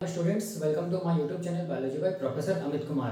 Students, welcome to my YouTube channel biology by professor Amit Kumar.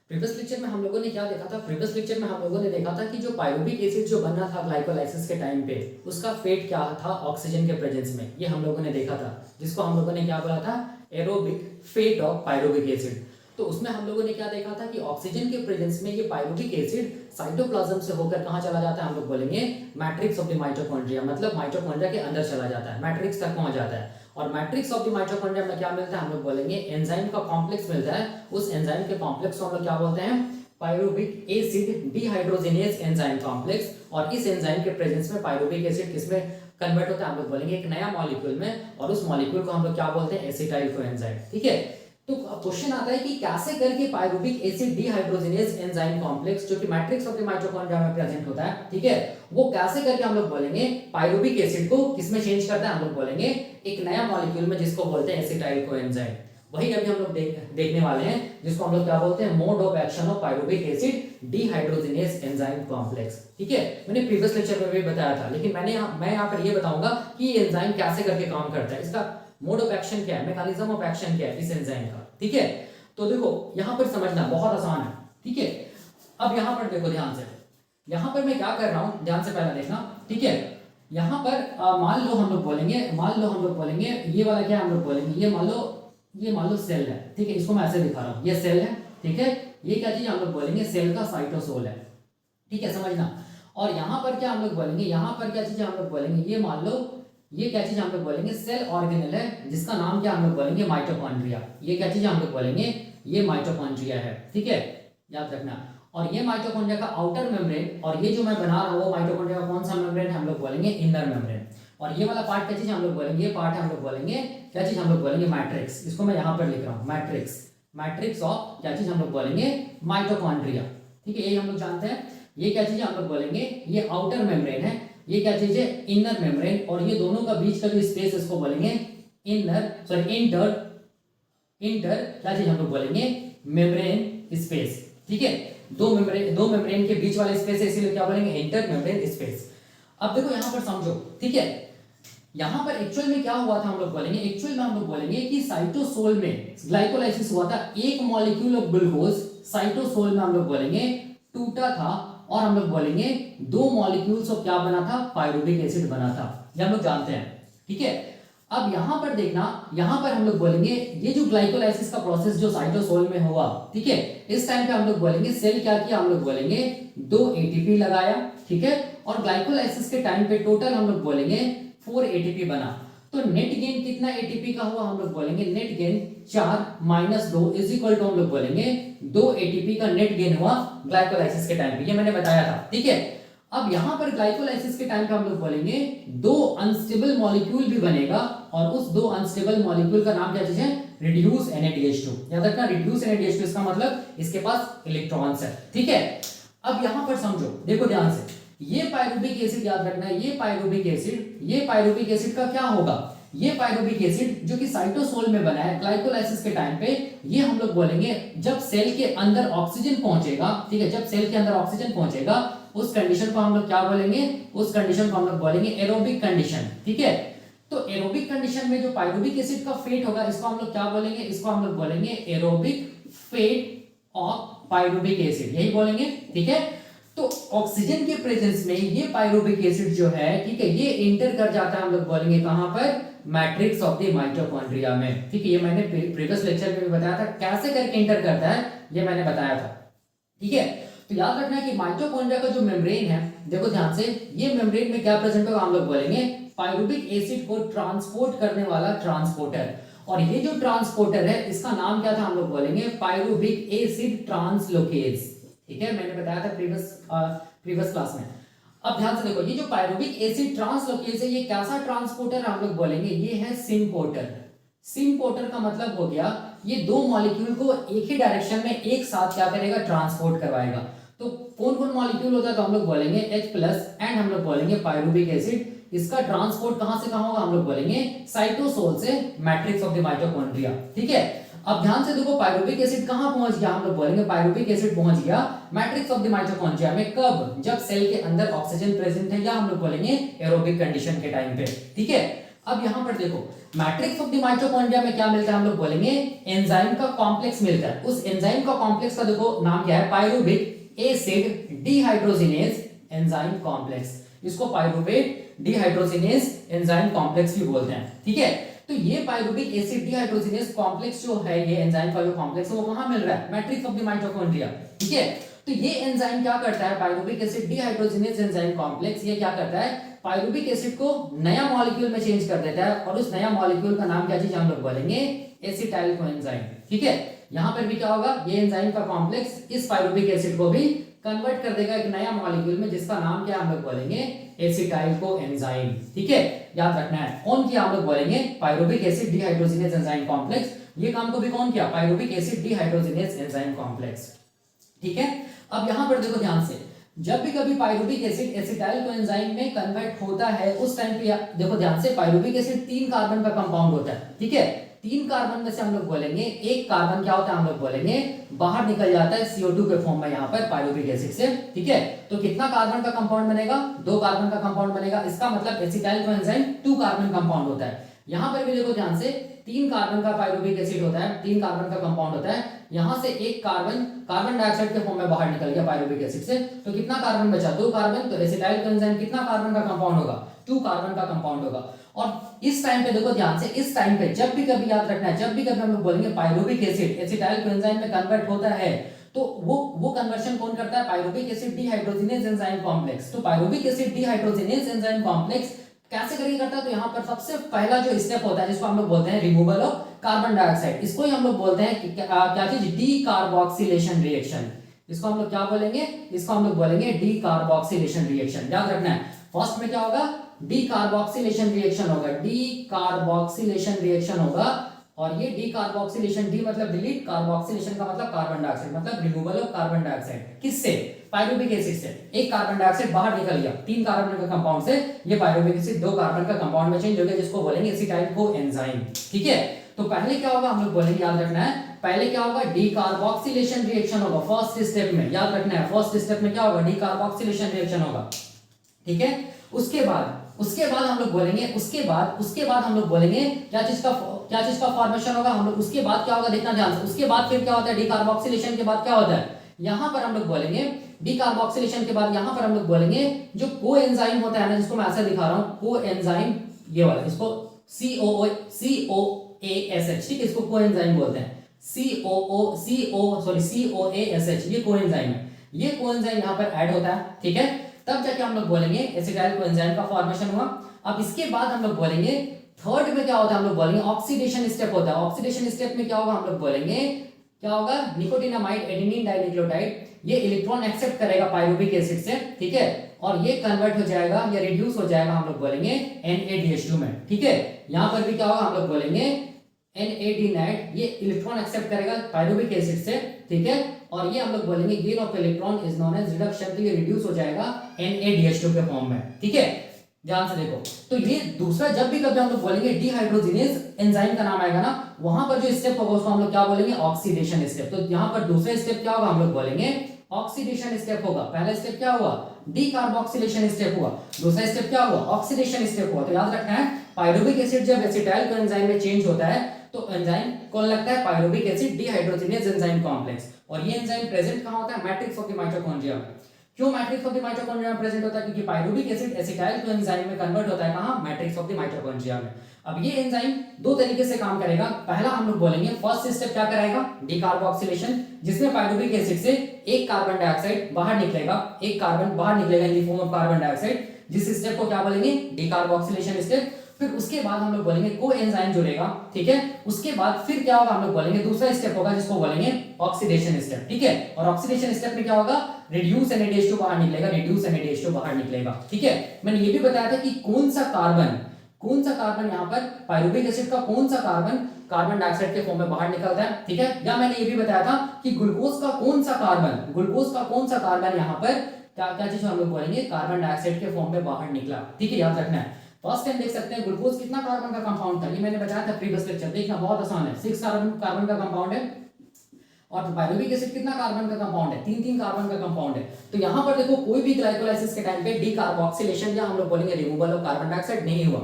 Previous lecture में हम लोगों ने क्या देखा था? प्रीवियस लेक्चर में हम लोगों ने देखा था कि जो पायरुविक एसिड जो बना था ग्लाइकोलाइसिस के टाइम पे, उसका फेट क्या था ऑक्सीजन के प्रेजेंस में, ये हम लोगों ने देखा था, जिसको हम लोगों ने क्या बोला था? Aerobic fate of pyruvic acid. तो उसमें हम लोगों ने क्या देखा था कि ऑक्सीजन के प्रेजेंस में ये पायरुविक एसिड साइटोप्लाज्म से होकर कहाँ चला जाता है? हम लोग बोलेंगे मैट्रिक्स ऑफ द माइटोकॉन्ड्रिया, मतलब माइटोकॉन्ड्रिया के अंदर चला जाता है, मैट्रिक्स तक पहुंच जाता है। और मैट्रिक्स ऑफ द माइटोकॉन्ड्रिया में क्या मिलता है? हम लोग बोलेंगे एंजाइम का कॉम्प्लेक्स मिलता है। उस एंजाइम के कॉम्प्लेक्स को हम लोग क्या बोलते हैं? Pyruvic acid dehydrogenase enzyme complex. और इस एंजाइम के प्रेजेंस में पायरुविक एसिड किसमें कन्वर्ट होता है? हम लोग बोलेंगे एक नया मॉलिक्यूल में, और उस मॉलिक्यूल को हम लोग क्या बोलते हैं? Acetyl coenzyme. ठीक है, तो क्वेश्चन आता है कि कैसे करके pyruvic acid dehydrogenase enzyme complex जो कि मैट्रिक्स ऑफ द माइटोकॉन्ड्रिया में प्रेजेंट होता है, ठीक है, वो कैसे करके हम लोग बोलेंगे पायरुविक एसिड को किसमें चेंज करता है? हम लोग बोलेंगे एक नया मॉलिक्यूल में, जिसको बोलते हैं एसिटाइल कोएंजाइम। वही अभी हम लोग देखने वाले हैं, जिसको हम लोग क्या बोलते हैं? Mode of action of pyruvic acid dehydrogenase enzyme complex. ठीक है, मैंने प्रीवियस लेक्चर में भी बताया था, लेकिन मैं यहाँ पर ये बताऊंगा कि ये एंजाइम कैसे करके काम करता है, इसका मोड ऑफ एक्शन क्या है, मैकेनिज्म ऑफ एक्शन क्या है इस एंजाइम का। ठीक है, तो देखो यहां पर समझना बहुत आसान है। ठीक है, अब यहां पर देखो ध्यान से, यहां पर मैं क्या कर रहा हूं, ध्यान से पहले देखना। ठीक है, यहां पर मान लो हम लोग बोलेंगे ये वाला क्या है? हम लोग बोलेंगे ये मान लो सेल है। ठीक है, इसको मैं ऐसे दिखा रहा हूं, ये सेल है। ठीक है, ये क्या चीज? हम लोग बोलेंगे सेल का साइटोसोल है। ठीक है, समझना। और यहां पर क्या हम लोग बोलेंगे? यहां पर क्या चीज हम लोग बोलेंगे? ये मान लो ये क्या चीज हम लोग बोलेंगे? सेल ऑर्गेनेल है, जिसका नाम क्या हम लोग बोलेंगे? माइटोकॉन्ड्रिया। ये क्या चीज हम लोग बोलेंगे? ये माइटोकॉन्ड्रिया है। ठीक है, याद रखना। और ये माइटोकॉन्ड्रिया का आउटर मेम्ब्रेन, और ये जो मैं बना रहा हूँ वो माइटोकॉन्ड्रिया का कौन सा मेम्ब्रेन है? हम लोग बोलेंगे इनर मेम्ब्रेन। और ये वाला पार्ट क्या चीज हम लोग बोलेंगे? ये पार्ट हम लोग बोलेंगे क्या चीज? हम लोग बोलेंगे मैट्रिक्स। इसको मैं यहाँ पर लिख रहा हूँ, मैट्रिक्स। मैट्रिक्स ऑफ क्या चीज हम लोग बोलेंगे? माइटोकॉन्ड्रिया। ठीक है, ये हम लोग जानते हैं। ये क्या चीज हम लोग बोलेंगे? ये आउटर मेम्ब्रेन है। ये क्या चीज है? Inner membrane. और ये दोनों का बीच का जो स्पेस, इसको बोलेंगे इंटर क्या चीज हम लोग बोलेंगे? Membrane space. ठीक है, दो मेम्ब्रेन के बीच वाला स्पेस है, इसीलिए क्या बोलेंगे? Inter membrane space. अब देखो यहां पर समझो। ठीक है, यहां पर एक्चुअल में क्या हुआ था? हम लोग बोलेंगे एक्चुअल में हम लोग बोलेंगे कि साइटोसोल में ग्लाइकोलाइसिस हुआ था। एक मॉलिक्यूल ऑफ ग्लूकोज साइटोसोल में हम लोग बोलेंगे टूटा था, और हम लोग बोलेंगे दो मॉलिक्यूल्स ऑफ क्या बना था? पायरुविक एसिड बना था। ये हम लोग जानते हैं। ठीक है, अब यहां पर देखना, यहां पर हम लोग बोलेंगे ये जो ग्लाइकोलाइसिस का प्रोसेस जो साइटोसोल में हुआ, ठीक है, इस टाइम पे हम लोग बोलेंगे सेल क्या किया? हम लोग बोलेंगे 2 एटीपी लगाया। ठीक है, और ग्लाइकोलाइसिस के टाइम पे टोटल हम लोग बोलेंगे 4 एटीपी बना। तो नेट गेन कितना एटीपी का हुआ? हम लोग बोलेंगे net gain 4 - 2 is equal to हम लोग बोलेंगे 2 एटीपी का नेट गेन हुआ ग्लाइकोलाइसिस के टाइम पे। ये मैंने बताया था। ठीक है, अब यहां पर ग्लाइकोलाइसिस के टाइम पे हम लोग बोलेंगे 2 अनस्टेबल मॉलिक्यूल भी बनेगा, और उस 2 अनस्टेबल मॉलिक्यूल का नाम क्या चीज है? Reduce NADH2। याद रखना, रिड्यूस NADH2 इसका मतलब इसके पास इलेक्ट्रॉन्स है। ठीक है, अब यहां पर समझो, देखो ध्यान से, ये पायरुविक एसिड, याद रखना, ये पायरुविक एसिड का क्या होगा? ये पायरुविक एसिड जो कि साइटोसोल में बना है ग्लाइकोलाइसिस के टाइम पे, ये हम लोग बोलेंगे जब सेल के अंदर ऑक्सीजन पहुंचेगा, ठीक है, जब सेल के अंदर ऑक्सीजन पहुंचेगा, उस कंडीशन को हम लोग क्या बोलेंगे? उस कंडीशन को हम लोग बोलेंगे एरोबिक कंडीशन। ठीक है, तो एरोबिक कंडीशन में जो पायरुविक एसिड का फेट होगा, इसको हम लोग क्या बोलेंगे? इसको हम लोग बोलेंगे aerobic fate of pyruvic acid, यही बोलेंगे। ठीक है, तो ऑक्सीजन के प्रेजेंस में ये पायरुविक एसिड जो है, ठीक है, ये इंटर कर जाता है, हम लोग बोलेंगे कहां पर? मैट्रिक्स ऑफ द माइटोकॉन्ड्रिया में। ठीक है, ये मैंने प्रीवियस लेक्चर में भी बताया था, कैसे करके इंटर करता है ये मैंने बताया था। ठीक है, तो याद रखना कि माइटोकॉन्ड्रिया का जो मेम्ब्रेन है, देखो ध्यान से, ये मेम्ब्रेन में क्या प्रेजेंट होगा? हम लोग बोलेंगे पायरुविक एसिड को ट्रांसपोर्ट करने वाला ट्रांसपोर्टर। और ये जो ट्रांसपोर्टर है, इसका नाम क्या था? हम लोग बोलेंगे पायरुविक एसिड ट्रांसलोकेज। ठीक है, मैंने बताया था प्रीवियस क्लास में। अब ध्यान से देखो, ये जो पायरुविक एसिड ट्रांसलोकेज है, ये कैसा ट्रांसपोर्टर हम लोग बोलेंगे? ये है सिम्पोर्टर। सिम्पोर्टर का मतलब हो गया ये दो मॉलिक्यूल को एक ही डायरेक्शन में एक साथ क्या करेगा? ट्रांसपोर्ट करवाएगा। तो कौन कौन मॉलिक्यूल होता है? तो हम लोग बोलेंगे H+ एंड हम लोग बोलेंगे पायरुविक एसिड। इसका ट्रांसपोर्ट कहां से कहां होगा? हम लोग बोलेंगे साइटोसोल से मैट्रिक्स ऑफ द माइटोकॉन्ड्रिया। ठीक है, अब ध्यान से देखो, पायरुविक एसिड कहां पहुंच गया? हम लोग बोलेंगे पायरुविक एसिड पहुंच गया मैट्रिक्स ऑफ द माइटोकॉन्ड्रिया में। कब? जब सेल के अंदर ऑक्सीजन प्रेजेंट है, या हम लोग बोलेंगे एरोबिक कंडीशन के टाइम पे। ठीक है, अब यहाँ पर देखो मैट्रिक्स ऑफ द माइटोकॉन्ड्रिया में क्या मिलता है, हम लोग बोलेंगे एंजाइम का कॉम्प्लेक्स मिलता है। उस एंजाइम का कॉम्प्लेक्स का देखो नाम क्या है, pyruvic acid dehydrogenase enzyme complex. इसको पायरुवेट डिहाइड्रोजिनेज एंजाइम कॉम्प्लेक्स भी बोलते हैं, ठीक है। तो ये पायरुविक एसिड डिहाइड्रोजिनेज कॉम्प्लेक्स जो है, ये एंजाइम का जो कॉम्प्लेक्स है वो कहां मिल रहा है, मैट्रिक्स ऑफ द माइटोकॉन्ड्रिया, ठीक है। तो ये एंजाइम क्या करता है, pyruvic acid dehydrogenase enzyme complex, ये क्या करता है, पायरुविक एसिड को नया मॉलिक्यूल में चेंज कर देता है, और उस नया मॉलिक्यूल का नाम क्या चीज हम लोग बोलेंगे, एसिटाइल कोएंजाइम, ठीक है। यहां पर भी क्या होगा, ये एंजाइम का कॉम्प्लेक्स इस पायरुविक एसिड को भी कन्वर्ट कर देगा एक नया मॉलिक्यूल में, जिसका नाम क्या हम लोग बोलेंगे, एसिटाइल कोएंजाइम, ठीक है। याद रखना है कौन किया, हम लोग बोलेंगे pyruvic acid dehydrogenase enzyme complex. ये काम को भी कौन किया, pyruvic acid dehydrogenase enzyme complex, ठीक है। अब यहां पर देखो ध्यान से, जब भी कभी पायरुविक एसिड एसिटाइल कोएंजाइम में कन्वर्ट होता है, उस टाइम पे देखो ध्यान से, पायरुविक एसिड 3 कार्बन का कंपाउंड होता है, ठीक है। 3 कार्बन में से हम लोग बोलेंगे एक कार्बन क्या होता है, हम लोग बोलेंगे बाहर निकल जाता है CO2 के फॉर्म में यहाँ पर पायरुविक एसिड से, ठीक है। तो कितना कार्बन का कंपाउंड बनेगा, 2 कार्बन का कंपाउंड बनेगा। इसका मतलब एसिटाइल कोएंजाइम 2 कार्बन कंपाउंड होता है। यहाँ पर भी देखो ध्यान से, 3 कार्बन का पायरुविक एसिड होता है, 3 कार्बन का कंपाउंड होता है। यहाँ से एक कार्बन कार्बन डाइऑक्साइड के फॉर्म में बाहर निकल गया पायरुविक एसिड से, तो कितना कार्बन बचा, 2 कार्बन। तो एसिटाइल कोएंजाइम कितना कार्बन का कंपाउंड होगा, 2 कार्बन का कंपाउंड होगा। और इस टाइम पे देखो ध्यान से, इस टाइम पे जब भी कभी याद रखना है, जब भी कभी हम लोग बोलेंगे पायरुविक एसिड एसिटाइल कोएंजाइम में कन्वर्ट होता है, तो वो कन्वर्शन कौन करता है, pyruvic acid dehydrogenase enzyme complex. तो pyruvic acid dehydrogenase enzyme complex कैसे करके करता है, तो यहाँ पर सबसे पहला जो स्टेप होता है, जिसको हम लोग बोलते हैं रिमूवल ऑफ कार्बन डाइऑक्साइड, इसको ही हम लोग बोलते हैं क्या चीज, डीकार्बोक्सिलेशन रिएक्शन। इसको हम लोग क्या बोलेंगे, इसको हम लोग बोलेंगे डीकार्बोक्सिलेशन रिएक्शन। याद रखना है, फर्स्ट में क्या होगा, डीकार्बोक्सिलेशन रिएक्शन होगा, डीकार्बोक्सिलेशन रिएक्शन होगा। और ये डीकार्बोक्सिलेशन, डी मतलब डिलीट, कार्बोक्सिलेशन का मतलब कार्बन डाइऑक्साइड, मतलब रिमूवल ऑफ कार्बन डाइऑक्साइड। किससे, पायरुविक एसिड से। एक कार्बन डाइऑक्साइड बाहर निकल गया, 3 कार्बन का कंपाउंड से ये पायरुविक एसिड 2 कार्बन का कंपाउंड में चेंज हो गया, जिसको बोलेंगे एसिटाइल कोएंजाइम, ठीक है। तो पहले क्या होगा, हम लोग बोलेंगे, याद रखना है, पहले क्या होगा, डीकार्बोक्सिलेशन रिएक्शन होगा फर्स्ट स्टेप में। याद रखना है, फर्स्ट स्टेप में क्या होगा, डीकार्बोक्सिलेशन रिएक्शन होगा, ठीक है। उसके बाद हम लोग बोलेंगे, उसके बाद हम लोग बोलेंगे क्या चीज का फॉर्मेशन होगा, हम लोग उसके बाद क्या होगा, देखना ध्यान से। उसके बाद फिर क्या होता है, डीकार्बोक्सिलेशन के बाद क्या होता है, यहां पर हम लोग बोलेंगे डीकार्बोक्सिलेशन के बाद यहां पर हम लोग बोलेंगे जो कोएंजाइम होता है ना, जिसको मैं ऐसे दिखा रहा हूं, कोएंजाइम, ये वाला, इसको COASH, ठीक है, इसको कोएंजाइम बोलते हैं, COASH, ये कोएंजाइम है। ये कोएंजाइम यहां पर ऐड होता है, ठीक है। तब जाके हम लोग बोलेंगे एसिटाइल कोएंजाइम का फॉर्मेशन हुआ। अब इसके बाद हम लोग बोलेंगे थर्ड में क्या होता है, हम लोग बोलेंगे ऑक्सीडेशन स्टेप होता है। ऑक्सीडेशन स्टेप में क्या होगा, हम लोग बोलेंगे क्या होगा, निकोटिनामाइड एडेनिन डाइन्यूक्लियोटाइड, ये इलेक्ट्रॉन एक्सेप्ट करेगा पायरुविक एसिड से, ठीक है, और ये कन्वर्ट हो जाएगा या रिड्यूस हो जाएगा, हम लोग बोलेंगे NADH2 में, ठीक है। यहां पर भी क्या होगा, हम लोग बोलेंगे NAD, ये इलेक्ट्रॉन एक्सेप्ट करेगा पायरुविक एसिड से, ठीक है, और ये हम लोग बोलेंगे gain of electron is known as reduction, तो ये रिड्यूस हो जाएगा NADH2 के फॉर्म में, ठीक है। ध्यान से देखो, तो ये दूसरा, जब भी कभी हम लोग बोलेंगे डिहाइड्रोजिनेज एंजाइम का नाम आएगा ना, वहां पर जो स्टेप होगा उसको हम लोग क्या बोलेंगे, ऑक्सीडेशन स्टेप। तो यहाँ पर दूसरा स्टेप क्या होगा, हम लोग बोलेंगे ऑक्सीडेशन स्टेप होगा। पहला स्टेप क्या हुआ, डीकार्बोक्सिलेशन स्टेप हुआ, दूसरा स्टेप क्या हुआ, ऑक्सीडेशन स्टेप हुआ। तो याद रखना है, पायरुविक एसिड जब एसिटाइल कोएंजाइम में चेंज होता है, तो एंजाइम कौन लगता है, pyruvic acid dehydrogenase enzyme complex. और ये एंजाइम प्रेजेंट कहां होता है, मैट्रिक्स ऑफ द माइटोकॉन्ड्रिया में। क्यों मैट्रिक्स ऑफ द माइटोकॉन्ड्रिया में प्रेजेंट होता है, क्योंकि पायरुविक एसिड एसिटाइल कोएंजाइम में कन्वर्ट होता है कहां, मैट्रिक्स ऑफ द माइटोकॉन्ड्रिया में। अब ये एंजाइम 2 तरीके से काम करेगा। पहला हम लोग बोलेंगे, फर्स्ट स्टेप क्या कराएगा, डीकार्बोक्सिलेशन, जिसमें पायरुविक एसिड से एक कार्बन डाइऑक्साइड बाहर निकलेगा, एक कार्बन बाहर निकलेगा in the form of carbon dioxide, जिस स्टेप को क्या बोलेंगे, डीकार्बोक्सिलेशन स्टेप। फिर उसके बाद हम लोग बोलेंगे कोएंजाइम जुड़ेगा, ठीक है। उसके बाद फिर क्या होगा, हम लोग बोलेंगे दूसरा स्टेप होगा, जिसको बोलेंगे ऑक्सीडेशन स्टेप, ठीक है। और ऑक्सीडेशन स्टेप में क्या होगा, रिड्यूस NADH2 बाहर निकलेगा, रिड्यूस NADH2 बाहर निकलेगा, ठीक है। मैंने ये भी बताया था कि कौन सा कार्बन यहाँ पर पायरुविक एसिड का कौन सा कार्बन डाइऑक्साइड के फॉर्म में बाहर निकलता है, ठीक है। या मैंने ये भी बताया था कि ग्लूकोज का कौन सा कार्बन यहाँ पर क्या चीज हम लोग बोलेंगे, कार्बन डाइऑक्साइड के फॉर्म में बाहर निकला, ठीक है। याद रखना है, फर्स्ट टाइम देख सकते हैं ग्लूकोज कितना कार्बन का कंपाउंड था, ये मैंने बताया था प्रीवियस लेक्चर, देखना बहुत आसान है, 6 कार्बन का कंपाउंड है। और पायरुविक एसिड कितना कार्बन का कंपाउंड है, 3 कार्बन का कंपाउंड है। तो यहाँ पर देखो, कोई भी ग्लाइकोलाइसिस के टाइम पे डीकार्बोक्सिलेशन या हम लोग बोलेंगे रिमूवल ऑफ कार्बन डाइऑक्साइड नहीं हुआ,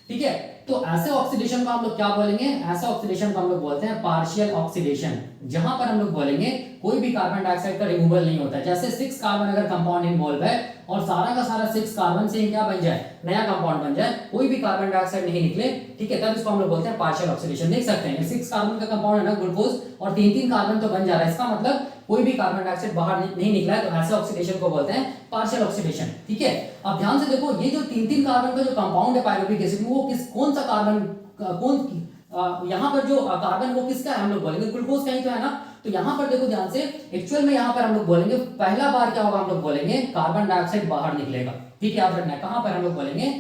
ठीक है। तो ऐसे ऑक्सीडेशन को हम लोग क्या बोलेंगे, ऐसे ऑक्सीडेशन को हम लोग बोलते हैं पार्शियल ऑक्सीडेशन, जहां पर हम लोग बोलेंगे कोई भी कार्बन डाइऑक्साइड का रिमूवल नहीं होता है। जैसे 6 कार्बन अगर कंपाउंड इन्वॉल्व है और सारा का सारा 6 कार्बन से क्या बन जाए, नया कंपाउंड बन जाए, कोई भी कार्बन डाइऑक्साइड नहीं निकले, ठीक है, तब इसको हम लोग बोलते हैं पार्शियल ऑक्सीडेशन। देख सकते हैं 6 कार्बन का कंपाउंड है ना ग्लूकोज, और 3-3 कार्बन तो बन जा रहा है, इसका मतलब कोई भी कार्बन डाइऑक्साइड बाहर नहीं निकला है, तो ऐसे ऑक्सीडेशन को बोलते हैं पार्शियल ऑक्सीडेशन। ठीक है, अब ध्यान से देखो ये जो 3-3 कार्बन का जो कंपाउंड है पायरुविक एसिड में, वो कौन सा कार्बन यहाँ पर जो कार्बन वो किसका है, हम लोग बोलेंगे ग्लूकोज का ही तो है ना। तो यहाँ पर देखो ध्यान से, एक्चुअल में यहाँ पर हम लोग बोलेंगे पहला बार क्या होगा, हम लोग बोलेंगे कार्बन डाइऑक्साइड बाहर निकलेगा। ठीक है, याद रखना है कहां पर हम लोग बोलेंगे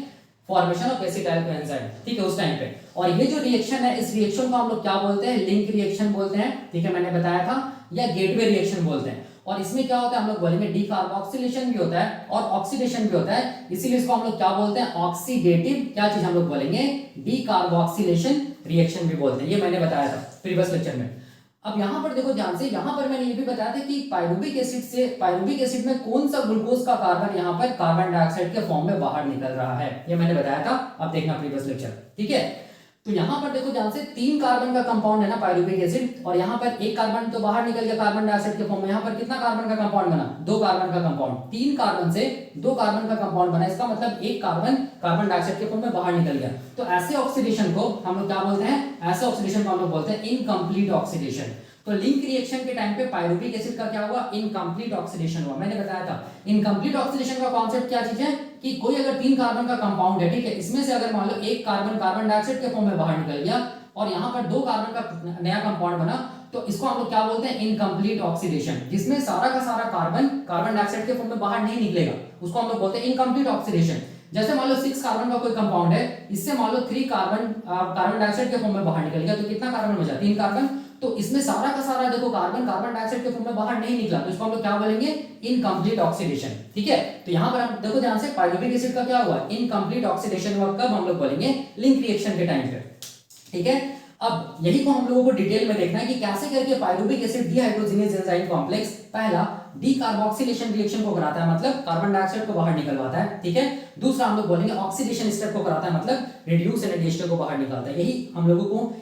फॉर्मेशन ऑफ एसिटाइल कोएंजाइम, ठीक है, उस टाइम पे। और ये जो रिएक्शन है, इस रिएक्शन को हम लोग क्या बोलते हैं, लिंक रिएक्शन बोलते हैं, ठीक है, मैंने बताया था, या गेटवे रिएक्शन बोलते हैं। और इसमें क्या होता है, हम लोग बोलेंगे डीकार्बोक्सिलेशन भी होता है और ऑक्सीडेशन भी होता है, इसीलिए इसको हम लोग क्या बोलते हैं, ऑक्सीडेटिव क्या चीज हम लोग बोलेंगे, डीकार्बोक्सिलेशन रिएक्शन भी बोलते हैं। ये मैंने बताया था प्रीवियस लेक्चर में। अब यहाँ पर देखो ध्यान से, यहाँ पर मैंने ये भी बताया था कि पायरुविक एसिड में कौन सा ग्लूकोज का कार्बन यहाँ पर कार्बन डाइऑक्साइड के फॉर्म में बाहर निकल रहा है, ये मैंने बताया था, अब देखना प्रीवियस लेक्चर। ठीक है, तो यहाँ पर देखो ध्यान से 3 कार्बन का कंपाउंड है ना पायरुविक एसिड, और यहाँ पर एक कार्बन तो बाहर निकल गया कार्बन डाइऑक्साइड के फॉर्म में। यहाँ पर कितना कार्बन का कंपाउंड बना, 2 कार्बन का कंपाउंड, 3 कार्बन से 2 कार्बन का कंपाउंड बना, इसका मतलब एक कार्बन डाइऑक्साइड के फॉर्म में बाहर निकल गया। तो ऐसे ऑक्सीडेशन को हम लोग क्या बोलते हैं, ऐसे ऑक्सीडेशन को हम लोग बोलते हैं इनकम्प्लीट ऑक्सीडेशन। तो लिंक रिएक्शन के टाइम पे पायरुविक एसिड का क्या हुआ, इनकम्प्लीट ऑक्सीडेशन हुआ। मैंने बताया था इनकम्प्लीट ऑक्सीडेशन का कॉन्सेप्ट क्या चीज है, कि कोई अगर 3 कार्बन का कंपाउंड है, ठीक है, इसमें से अगर मान लो एक कार्बन डाइऑक्साइड के फॉर्म में बाहर निकल गया और यहाँ पर 2 कार्बन का नया कंपाउंड बना, तो इसको हम लोग क्या बोलते हैं, इनकम्प्लीट ऑक्सीडेशन, जिसमें सारा का सारा कार्बन डाइऑक्साइड के फॉर्म में बाहर नहीं निकलेगा, उसको हम लोग बोलते हैं इनकम्प्लीट ऑक्सीडेशन। जैसे मान लो 6 कार्बन का कोई कंपाउंड है, इससे मान लो 3 कार्बन डाइऑक्साइड के फॉर्म में बाहर निकल गया, तो कितना कार्बन बचा, 3 कार्बन, तो इसमें सारा का सारा देखो कार्बन डाइऑक्साइड के फॉर्म में बाहर नहीं निकला, तो इसको हम लोग क्या बोलेंगे, इनकम्प्लीट ऑक्सीडेशन। ठीक है, तो यहाँ पर हम देखो ध्यान से, पायरुविक एसिड का क्या हुआ, इनकम्प्लीट ऑक्सीडेशन हुआ, कब हम लोग बोलेंगे, लिंक रिएक्शन के टाइम पे। ठीक है, अब यही को हम लोगों को डिटेल में देखना है कि कैसे करके pyruvic acid dehydrogenase enzyme complex पहला डीकार्बोक्सिलेशन रिएक्शन को कराता है, मतलब कार्बन डाइऑक्साइड को बाहर निकलवाता है। ठीक है, दूसरा हम लोग बोलेंगे ऑक्सीडेशन स्टेप को कराता है, मतलब रिड्यूस एनर्जी एस्टर को बाहर निकालता है। यही हम लोगों को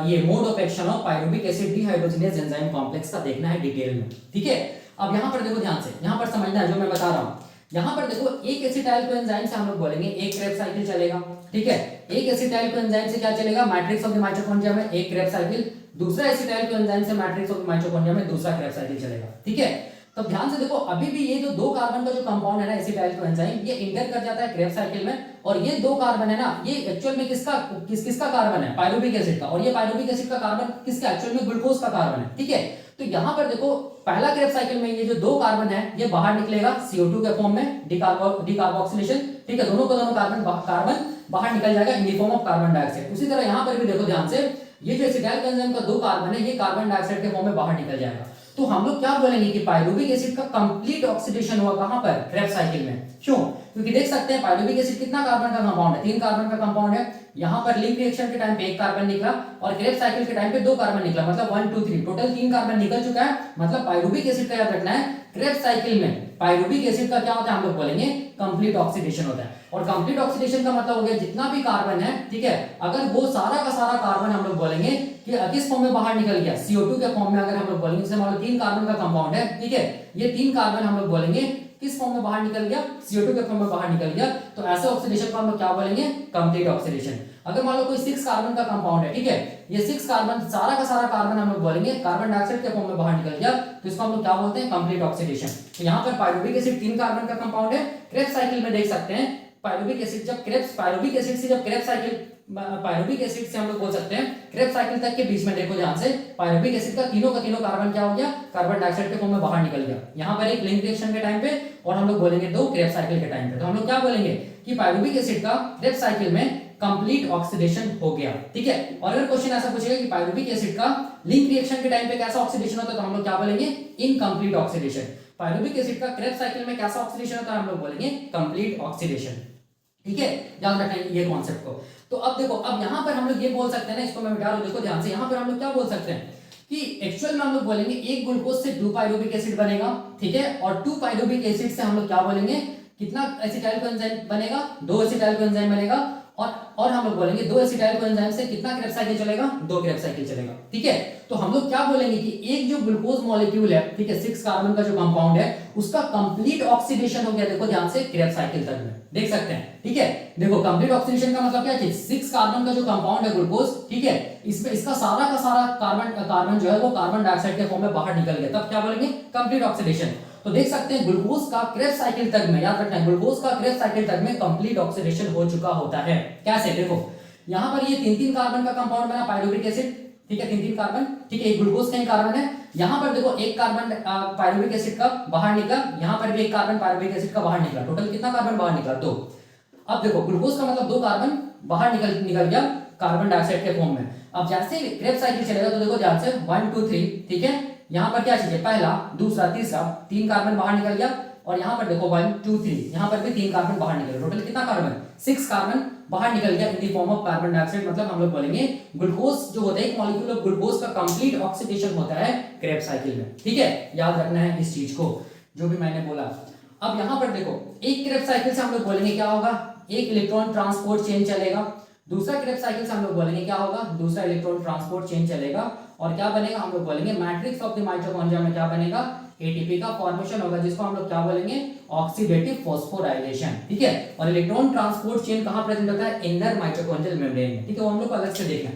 ये mode of action of pyruvic acid dehydrogenase enzyme complex का देखना है डिटेल में। ठीक है, अब यहाँ पर देखो ध्यान से, यहाँ पर समझना है जो मैं बता रहा हूँ। यहाँ पर देखो एक एसिटाइल कोएंजाइम से हम लोग बोलेंगे एक क्रेब साइकिल चलेगा। ठीक है, एक एसिटाइल कोएंजाइम से क्या चलेगा, मैट्रिक्स ऑफ द माइटोकॉन्ड्रिया में एक क्रेब साइकिल, दूसरा एसिटाइल कोएंजाइम से मैट्रिक्स ऑफ द माइटोकॉन्ड्रिया में दूसरा क्रेब साइकिल चलेगा। ठीक है, तो ध्यान से देखो, अभी भी ये जो 2 कार्बन का जो कंपाउंड है ना एसिटाइल कोएंजाइम, ये इंटर कर जाता है क्रेब साइकिल में, और ये 2 कार्बन है ना, ये एक्चुअल में किसका कार्बन है, पायरुविक एसिड का, और ये पायरुविक एसिड का कार्बन किसका, एक्चुअल में ग्लूकोज का कार्बन है। ठीक है, तो यहाँ पर देखो पहला क्रेब साइकिल में ये जो 2 कार्बन है ये बाहर निकलेगा CO2 के फॉर्म में, डीकार्बोक्सिलेशन। ठीक है, दोनों कार्बन बाहर निकल जाएगा in the form of carbon dioxide. उसी तरह यहाँ पर भी देखो ध्यान से, ये जो एसिटाइल कोएंजाइम का 2 कार्बन है, ये कार्बन डाइऑक्साइड के फॉर्म में बाहर निकल जाएगा। तो हम लोग क्या बोलेंगे कि पायरुविक एसिड का कंप्लीट ऑक्सीडेशन हुआ कहां पर, क्रेब साइकिल में। क्यों, क्योंकि देख सकते हैं पायरुविक एसिड कितना कार्बन का कंपाउंड है, 3 कार्बन का कंपाउंड है। यहाँ पर लिंक रिएक्शन के टाइम पे 1 कार्बन निकला और क्रेब साइकिल के टाइम पे 2 कार्बन निकला, मतलब 1 2 3 टोटल 3 कार्बन निकल चुका है। मतलब पायरुविक एसिड का याद रखना है, क्रेब साइकिल में पायरुविक एसिड का क्या होता है, हम लोग बोलेंगे कंप्लीट ऑक्सीडेशन होता है। और कंप्लीट ऑक्सीडेशन का मतलब हो गया जितना भी कार्बन है, ठीक है, अगर वो सारा का सारा कार्बन हम लोग बोलेंगे कि किस फॉर्म में बाहर निकल गया, CO2 के फॉर्म में। अगर हम लोग बोलेंगे, जैसे मान लो 3 कार्बन का कंपाउंड है, ठीक है, ये 3 कार्बन हम लोग बोलेंगे किस फॉर्म में बाहर निकल गया, CO2 के फॉर्म में बाहर निकल गया, तो ऐसे ऑक्सीडेशन को हम लोग क्या बोलेंगे, कंप्लीट ऑक्सीडेशन। अगर मान लो कोई 6 कार्बन का कंपाउंड है, ठीक है, ये 6 कार्बन सारा का सारा कार्बन हम लोग बोलेंगे कार्बन डाइऑक्साइड के फॉर्म में बाहर निकल गया, तो इसको हम लोग क्या बोलते हैं, कंप्लीट ऑक्सीडेशन। तो यहाँ पर पायरुविक एसिड 3 कार्बन का कंपाउंड है, क्रेब साइकिल में देख सकते हैं पायरुविक एसिड पायरुविक एसिड से जब क्रेब साइकिल, पायरुविक एसिड से हम लोग बोल सकते हैं क्रेब साइकिल तक के बीच में देखो ध्यान से, पायरुविक एसिड का तीनों कार्बन क्या हो गया, कार्बन डाइऑक्साइड के फॉर्म में बाहर निकल गया। यहाँ पर एक लिंक रिएक्शन के टाइम पे, और हम लोग बोलेंगे 2 क्रेब साइकिल के टाइम पे। तो हम लोग क्या बोलेंगे कि पायरुविक एसिड का क्रेब साइकिल में कंप्लीट ऑक्सीडेशन हो गया। ठीक है, और अगर क्वेश्चन ऐसा पूछेगा कि पायरुविक एसिड का लिंक रिएक्शन के टाइम पे कैसा ऑक्सीडेशन होता है, तो हम लोग क्या बोलेंगे, इनकम्प्लीट ऑक्सीडेशन। पायरुविक एसिड का क्रेब साइकिल में कैसा ऑक्सीडेशन होता है, हम लोग बोलेंगे कंप्लीट ऑक्सीडेशन। ठीक है, याद रखें ये कॉन्सेप्ट को। तो अब देखो, अब यहाँ पर हम लोग ये बोल सकते हैं ना, इसको मैं मिटा रहा हूं, देखो ध्यान से, यहाँ पर हम लोग क्या बोल सकते हैं कि एक्चुअल में हम लोग बोलेंगे एक ग्लूकोज से 2 पायरुविक एसिड बनेगा। ठीक है, और 2 पायरुविक एसिड से हम लोग क्या बोलेंगे, कितना एसिटाइल कोएंजाइम बनेगा, 2 एसिटाइल कोएंजाइम बनेगा, और हम लोग बोलेंगे 2 एसिटाइल कोएंजाइम से कितना क्रेब्स साइकिल चलेगा, 2 क्रेब्स साइकिल चलेगा। ठीक है, तो हम लोग क्या बोलेंगे कि एक जो ग्लूकोज मॉलिक्यूल है, ठीक है, 6 कार्बन का जो कंपाउंड है, उसका कंप्लीट ऑक्सीडेशन हो गया, देखो ध्यान से, क्रेब्स साइकिल तक में, देख सकते हैं। ठीक है, देखो कंप्लीट ऑक्सीडेशन का मतलब क्या है, 6 कार्बन का जो कंपाउंड है ग्लूकोज, ठीक है, इसमें इसका सारा का सारा कार्बन जो है वो कार्बन डाइऑक्साइड के फॉर्म में बाहर निकल गया, तब क्या बोलेंगे, कंप्लीट ऑक्सीडेशन। तो देख सकते हैं ग्लूकोज का क्रेब्स साइकिल तक में, याद रखना है, ग्लूकोज का क्रेब्स साइकिल तक में कंप्लीट ऑक्सीडेशन हो चुका होता है। कैसे, देखो यहां पर ये 3-3 कार्बन का कंपाउंड बना, पायरुविक एसिड, ठीक है, 3-3 कार्बन, ठीक है, एक ग्लूकोज का ही कार्बन है। यहां पर देखो एक कार्बन पायरुविक एसिड का बाहर निकला, यहां पर भी एक कार्बन पायरुविक एसिड का बाहर निकला, टोटल कितना कार्बन बाहर निकला, 2। अब देखो ग्लूकोज का मतलब 2 कार्बन बाहर निकल गया कार्बन डाइऑक्साइड के फॉर्म में। अब जैसे क्रेब्स साइकिल चलेगा तो देखो ध्यान से 1 2 3, ठीक है, यहाँ पर क्या चीज, पहला, दूसरा, तीसरा, 3 कार्बन बाहर निकल गया, और यहाँ पर देखो 1 2 3, यहाँ पर भी 3 कार्बन बाहर निकल गया, टोटल कितना कार्बन, 6 कार्बन बाहर निकल गया in the form of carbon dioxide. मतलब हम लोग बोलेंगे ग्लूकोज जो होता है, एक मॉलिक्यूल ऑफ ग्लूकोज का कंप्लीट ऑक्सीडेशन होता है क्रेब्स साइकिल में। ठीक है, याद रखना है इस चीज को, जो भी मैंने बोला। अब यहाँ पर देखो एक क्रेब्स साइकिल से हम लोग बोलेंगे क्या होगा, एक इलेक्ट्रॉन ट्रांसपोर्ट चेन चलेगा। दूसरा क्रेब्स साइकिल से हम लोग बोलेंगे क्या होगा, दूसरा इलेक्ट्रॉन ट्रांसपोर्ट चेन चलेगा, और क्या बनेगा, हम लोग बोलेंगे मैट्रिक्स ऑफ द माइटोकॉन्ड्रिया में क्या बनेगा, एटीपी का फॉर्मेशन होगा, जिसको हम लोग क्या बोलेंगे, ऑक्सीडेटिव फॉस्फोराइलेशन। ठीक है, और इलेक्ट्रॉन ट्रांसपोर्ट चेन कहां प्रेजेंट होता है, इनर माइटोकॉन्ड्रियल मेम्ब्रेन में। ठीक है, वो हम लोग अलग से देखें।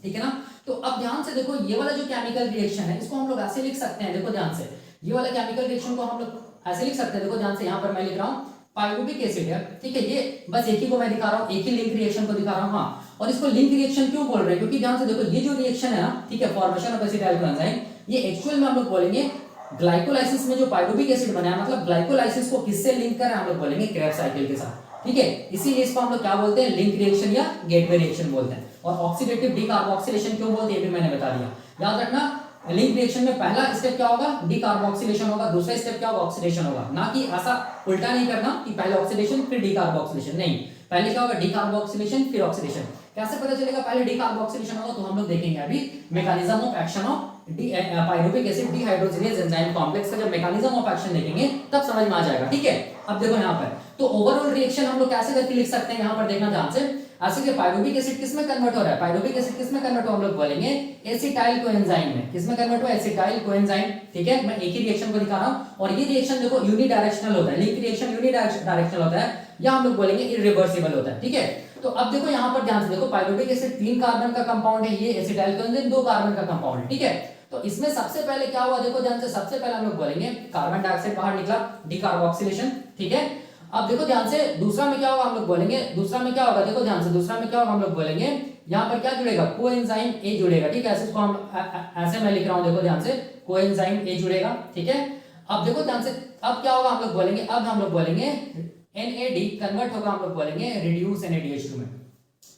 ठीक है ना, तो अब ध्यान से देखो, ये वाला जो केमिकल रिएक्शन है, इसको हम लोग ऐसे लिख सकते हैं, देखो ध्यान से, ये वाला केमिकल रिएक्शन को हम लोग ऐसे लिख सकते हैं, देखो ध्यान से, यहाँ पर मैं लिख रहा हूँ पायरुविक एसिड है। ठीक है, ये बस एक ही को मैं दिखा रहा हूँ, एक ही लिंक रिएक्शन को दिखा रहा हूँ। हाँ, और इसको लिंक रिएक्शन क्यों बोल रहे हैं, क्योंकि ध्यान से देखो ये जो रिएक्शन है ना, ठीक है, फॉर्मेशन ऑफ एसिटाइल कोएंजाइम, ये एक्चुअल में हम लोग बोलेंगे ग्लाइकोलाइसिस में जो पायरुविक एसिड बना है, मतलब ग्लाइकोलाइसिस को किससे लिंक कर रहे हैं, हम लोग बोलेंगे क्रेब्स साइकिल के साथ। ठीक है, इसीलिए इसको हम लोग क्या बोलते हैं, लिंक रिएक्शन या गेटवे रिएक्शन बोलते हैं। और ऑक्सीडेटिव डीकार्बोक्सिलेशन क्यों बोलते हैं, ये भी मैंने बता दिया। याद रखना, लिंक रिएक्शन में पहला स्टेप क्या होगा, डीकार्बोक्सिलेशन होगा, दूसरा स्टेप क्या होगा, ऑक्सीडेशन होगा। ना कि ऐसा उल्टा नहीं करना कि पहले ऑक्सीडेशन फिर डीकार्बोक्सिलेशन, नहीं, पहले क्या होगा, डीकार्बोक्सिलेशन फिर ऑक्सीडेशन। कैसे पता चलेगा पहले डीकार्बोक्सिलेशन होगा, तो हम लोग देखेंगे अभी mechanism of action of pyruvic acid dehydrogenase enzyme complex का जब मैकेनिज्म ऑफ एक्शन देखेंगे तब समझ में आ जाएगा। ठीक है, अब देखो यहाँ पर, तो ओवरऑल रिएक्शन हम लोग कैसे करके लिख सकते हैं, यहाँ पर देखना ध्यान से, ऐसे कि पायरुविक एसिड किस में कन्वर्ट हो रहा है, पायरुविक एसिड किस में कन्वर्ट हो, हम लोग बोलेंगे एसिटाइल कोएंजाइम में। किस में कन्वर्ट हुआ, एसिटाइल कोएंजाइम। ठीक है, मैं एक ही रिएक्शन को दिखा रहा हूं, और ये रिएक्शन देखो यूनिडायरेक्शनल होता है, लिंक रिएक्शन यूनिडायरेक्शनल होता है, या हम लोग बोलेंगे इरिवर्सिबल होता है। ठीक है, तो अब देखो यहाँ पर ध्यान से देखो, पायरुविक एसिड 3 कार्बन का कंपाउंड है, ये एसिटाइल कोएंजाइम 2 कार्बन का कंपाउंड है। ठीक है, तो इसमें सबसे पहले क्या हुआ, देखो ध्यान से, सबसे पहले हम लोग बोलेंगे कार्बन डाइऑक्साइड बाहर निकला, डीकार्बोक्सिलेशन। ठीक है, अब देखो ध्यान से, दूसरा में क्या होगा, हम लोग बोलेंगे, दूसरा में क्या होगा, देखो ध्यान से, दूसरा में क्या होगा, हम लोग बोलेंगे यहाँ पर क्या जुड़ेगा, कोएंजाइम ए जुड़ेगा। ठीक है, ऐसे इसको हम ऐसे मैं लिख रहा हूँ, देखो ध्यान से, कोएंजाइम ए जुड़ेगा। ठीक है, अब देखो ध्यान से, अब क्या होगा, हम लोग बोलेंगे, अब हम लोग बोलेंगे NAD कन्वर्ट होगा, हम लोग बोलेंगे रिड्यूस NADH2 में।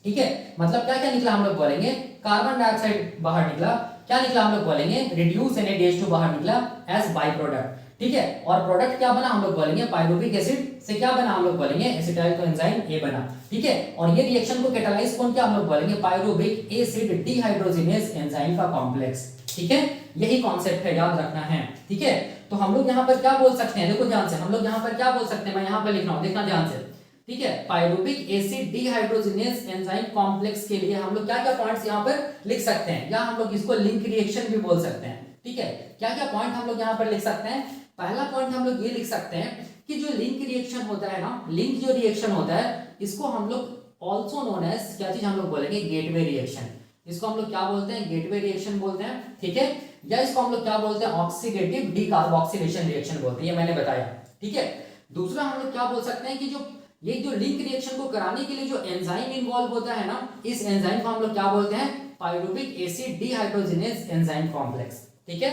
ठीक है, मतलब क्या क्या निकला, हम लोग बोलेंगे कार्बन डाइऑक्साइड बाहर निकला, क्या निकला, हम लोग बोलेंगे रिड्यूस NADH2 बाहर निकला एज बाई प्रोडक्ट। ठीक है, और प्रोडक्ट क्या बना, हम लोग बोलेंगे पायरुविक एसिड से क्या बना, हम लोग बोलेंगे एसिटाइल कोएंजाइम ए बना। ठीक है, और ये रिएक्शन को कैटालाइज कौन किया, हम लोग बोलेंगे पायरुविक एसिड डिहाइड्रोजिनेज एंजाइम का कॉम्प्लेक्स। ठीक है, यही कॉन्सेप्ट है, याद रखना है। ठीक है, तो हम लोग यहाँ पर क्या बोल सकते हैं, देखो ध्यान से, हम लोग यहाँ पर क्या बोल सकते हैं, मैं यहाँ पर लिख रहा हूँ, देखना ध्यान से। ठीक है, pyruvic acid dehydrogenase enzyme complex के लिए हम लोग क्या क्या पॉइंट्स यहाँ पर लिख सकते हैं, या हम लोग इसको लिंक रिएक्शन भी बोल सकते हैं। ठीक है, क्या क्या पॉइंट हम लोग यहाँ पर लिख सकते हैं, पहला पॉइंट हम लोग ये लिख सकते हैं कि जो लिंक रिएक्शन होता है ना, लिंक जो रिएक्शन होता है, इसको हम लोग ऑल्सो नोन एज क्या चीज हम लोग बोलेंगे, गेटवे रिएक्शन। इसको हम लोग क्या बोलते हैं, गेटवे रिएक्शन बोलते हैं। ठीक है, या इसको हम लोग क्या बोलते हैं, ऑक्सीडेटिव डीकार्बोक्सिलेशन रिएक्शन बोलते हैं, ये मैंने बताया। ठीक है, दूसरा हम लोग क्या बोल सकते हैं कि ये जो लिंक रिएक्शन को कराने के लिए जो एंजाइम इन्वॉल्व होता है ना, इस एंजाइम को हम लोग क्या बोलते हैं, pyruvic acid dehydrogenase enzyme complex. ठीक है,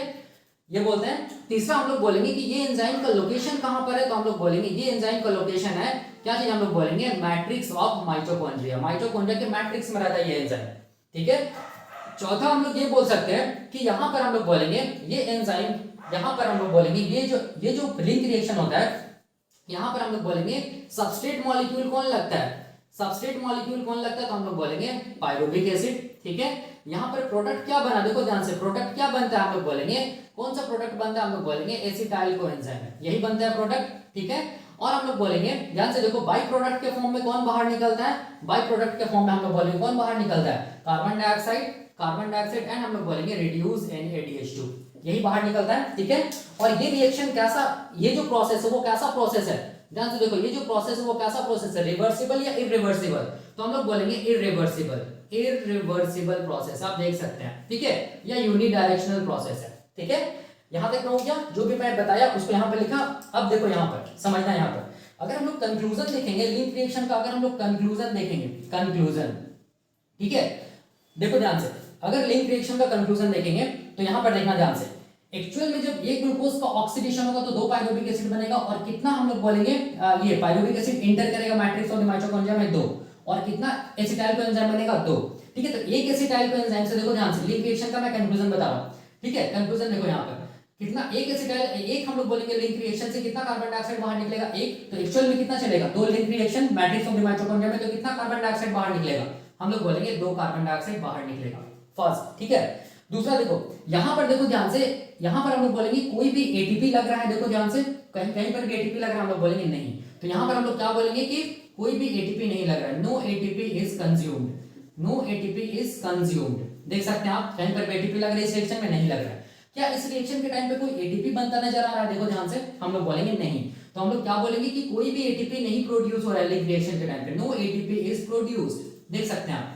ये बोलते हैं। तीसरा हम लोग बोलेंगे कि ये एंजाइम का लोकेशन कहां पर है, तो हम लोग बोलेंगे ये एंजाइम का लोकेशन है, क्या चीज हम लोग बोलेंगे, मैट्रिक्स ऑफ माइटोकॉन्ड्रिया। माइटोकॉन्ड्रिया के मैट्रिक्स में रहता है ये एंजाइम। ठीक है, चौथा हम लोग ये बोल सकते हैं कि यहां पर हम लोग बोलेंगे ये एंजाइम, यहां पर हम लोग बोलेंगे ये जो लिंक रिएक्शन होता है, यहां पर हम लोग बोलेंगे सबस्ट्रेट मॉलिक्यूल कौन लगता है, सबस्ट्रेट मॉलिक्यूल कौन लगता है, तो हम लोग बोलेंगे पायरुविक एसिड। ठीक है, यहाँ पर प्रोडक्ट क्या बना, देखो ध्यान से, प्रोडक्ट क्या बनता है, हम लोग बोलेंगे कौन सा प्रोडक्ट बनता है, हम लोग बोलेंगे एसिटाइल कोएंजाइम, यही बनता है प्रोडक्ट। ठीक है, और हम लोग बोलेंगे ध्यान से देखो, बाई प्रोडक्ट के फॉर्म में कौन बाहर निकलता है, बाई प्रोडक्ट के फॉर्म में हम लोग बोलेंगे कौन बाहर निकलता है, कार्बन डाइऑक्साइड एंड हम लोग बोलेंगे रिड्यूस NaDH2, यही बाहर निकलता है। ठीक है, और ये रिएक्शन कैसा, ये जो प्रोसेस है वो कैसा प्रोसेस है, ध्यान से देखो, ये जो प्रोसेस है वो कैसा प्रोसेस है, रिवर्सिबल या इरिवर्सिबल, तो हम लोग बोलेंगे इरिवर्सिबल प्रोसेस, आप देख सकते हैं। ठीक है, या यूनिडायरेक्शनल प्रोसेस है। ठीक है, यहां तक हो गया, जो भी मैं बताया उसको यहां पर लिखा। अब देखो यहां पर समझना, यहां पर अगर हम लोग कंक्लूजन देखेंगे लिंक रिएक्शन का, अगर हम लोग कंक्लूजन देखेंगे, कंक्लूजन, ठीक है, देखो ध्यान से, अगर लिंक रिएक्शन का कंक्लूजन देखेंगे तो यहां पर देखना ध्यान से, एक्चुअल में जब एक ग्लूकोज का ऑक्सीडेशन होगा तो 2 पायरुविक एसिड बनेगा, और कितना हम लोग बोलेंगे ये पायरुविक एसिड इंटर करेगा मैट्रिक्स ऑफ द माइटोकॉन्ड्रिया में 2, और कितना एसिटाइल कोएंजाइम बनेगा 2। ठीक है, तो एक एसिटाइल कोएंजाइम से देखो ध्यान से, लिंक रिएक्शन का मैं कंक्लूजन बता रहा हूं। ठीक है, कंक्लूजन देखो यहां पर कितना, एक एसिटाइल, एक हम लोग बोलेंगे लिंक रिएक्शन से कितना कार्बन डाइऑक्साइड बाहर निकलेगा, एक, तो एक्चुअल में कितना चलेगा, 2 link reaction matrix of the mitochondria में, तो कितना कार्बन डाइऑक्साइड बाहर निकलेगा, हम लोग बोलेंगे 2 कार्बन डाइऑक्साइड बाहर निकलेगा, फर्स्ट। ठीक है, दूसरा देखो यहां पर, देखो ध्यान से, यहां पर हम लोग बोलेंगे कोई भी एटीपी लग रहा है, देखो ध्यान से, कहीं कहीं पर भी एटीपी लग रहा है, हम लोग बोलेंगे नहीं, तो यहां पर हम लोग क्या बोलेंगे कि कोई भी एटीपी नहीं लग रहा है, no ATP is consumed, no ATP is consumed, देख सकते हैं आप, कहीं पर भी एटीपी लग रहा है इस रिएक्शन में, नहीं लग रहा है। क्या इस रिएक्शन के टाइम पे कोई एटीपी बनता नजर आ रहा है, देखो ध्यान से, हम लोग बोलेंगे नहीं, तो हम लोग क्या बोलेंगे कि कोई भी एटीपी नहीं प्रोड्यूस हो रहा है लिंक रिएक्शन के टाइम पे, नो एटीपी इज प्रोड्यूस्ड, देख सकते हैं आप।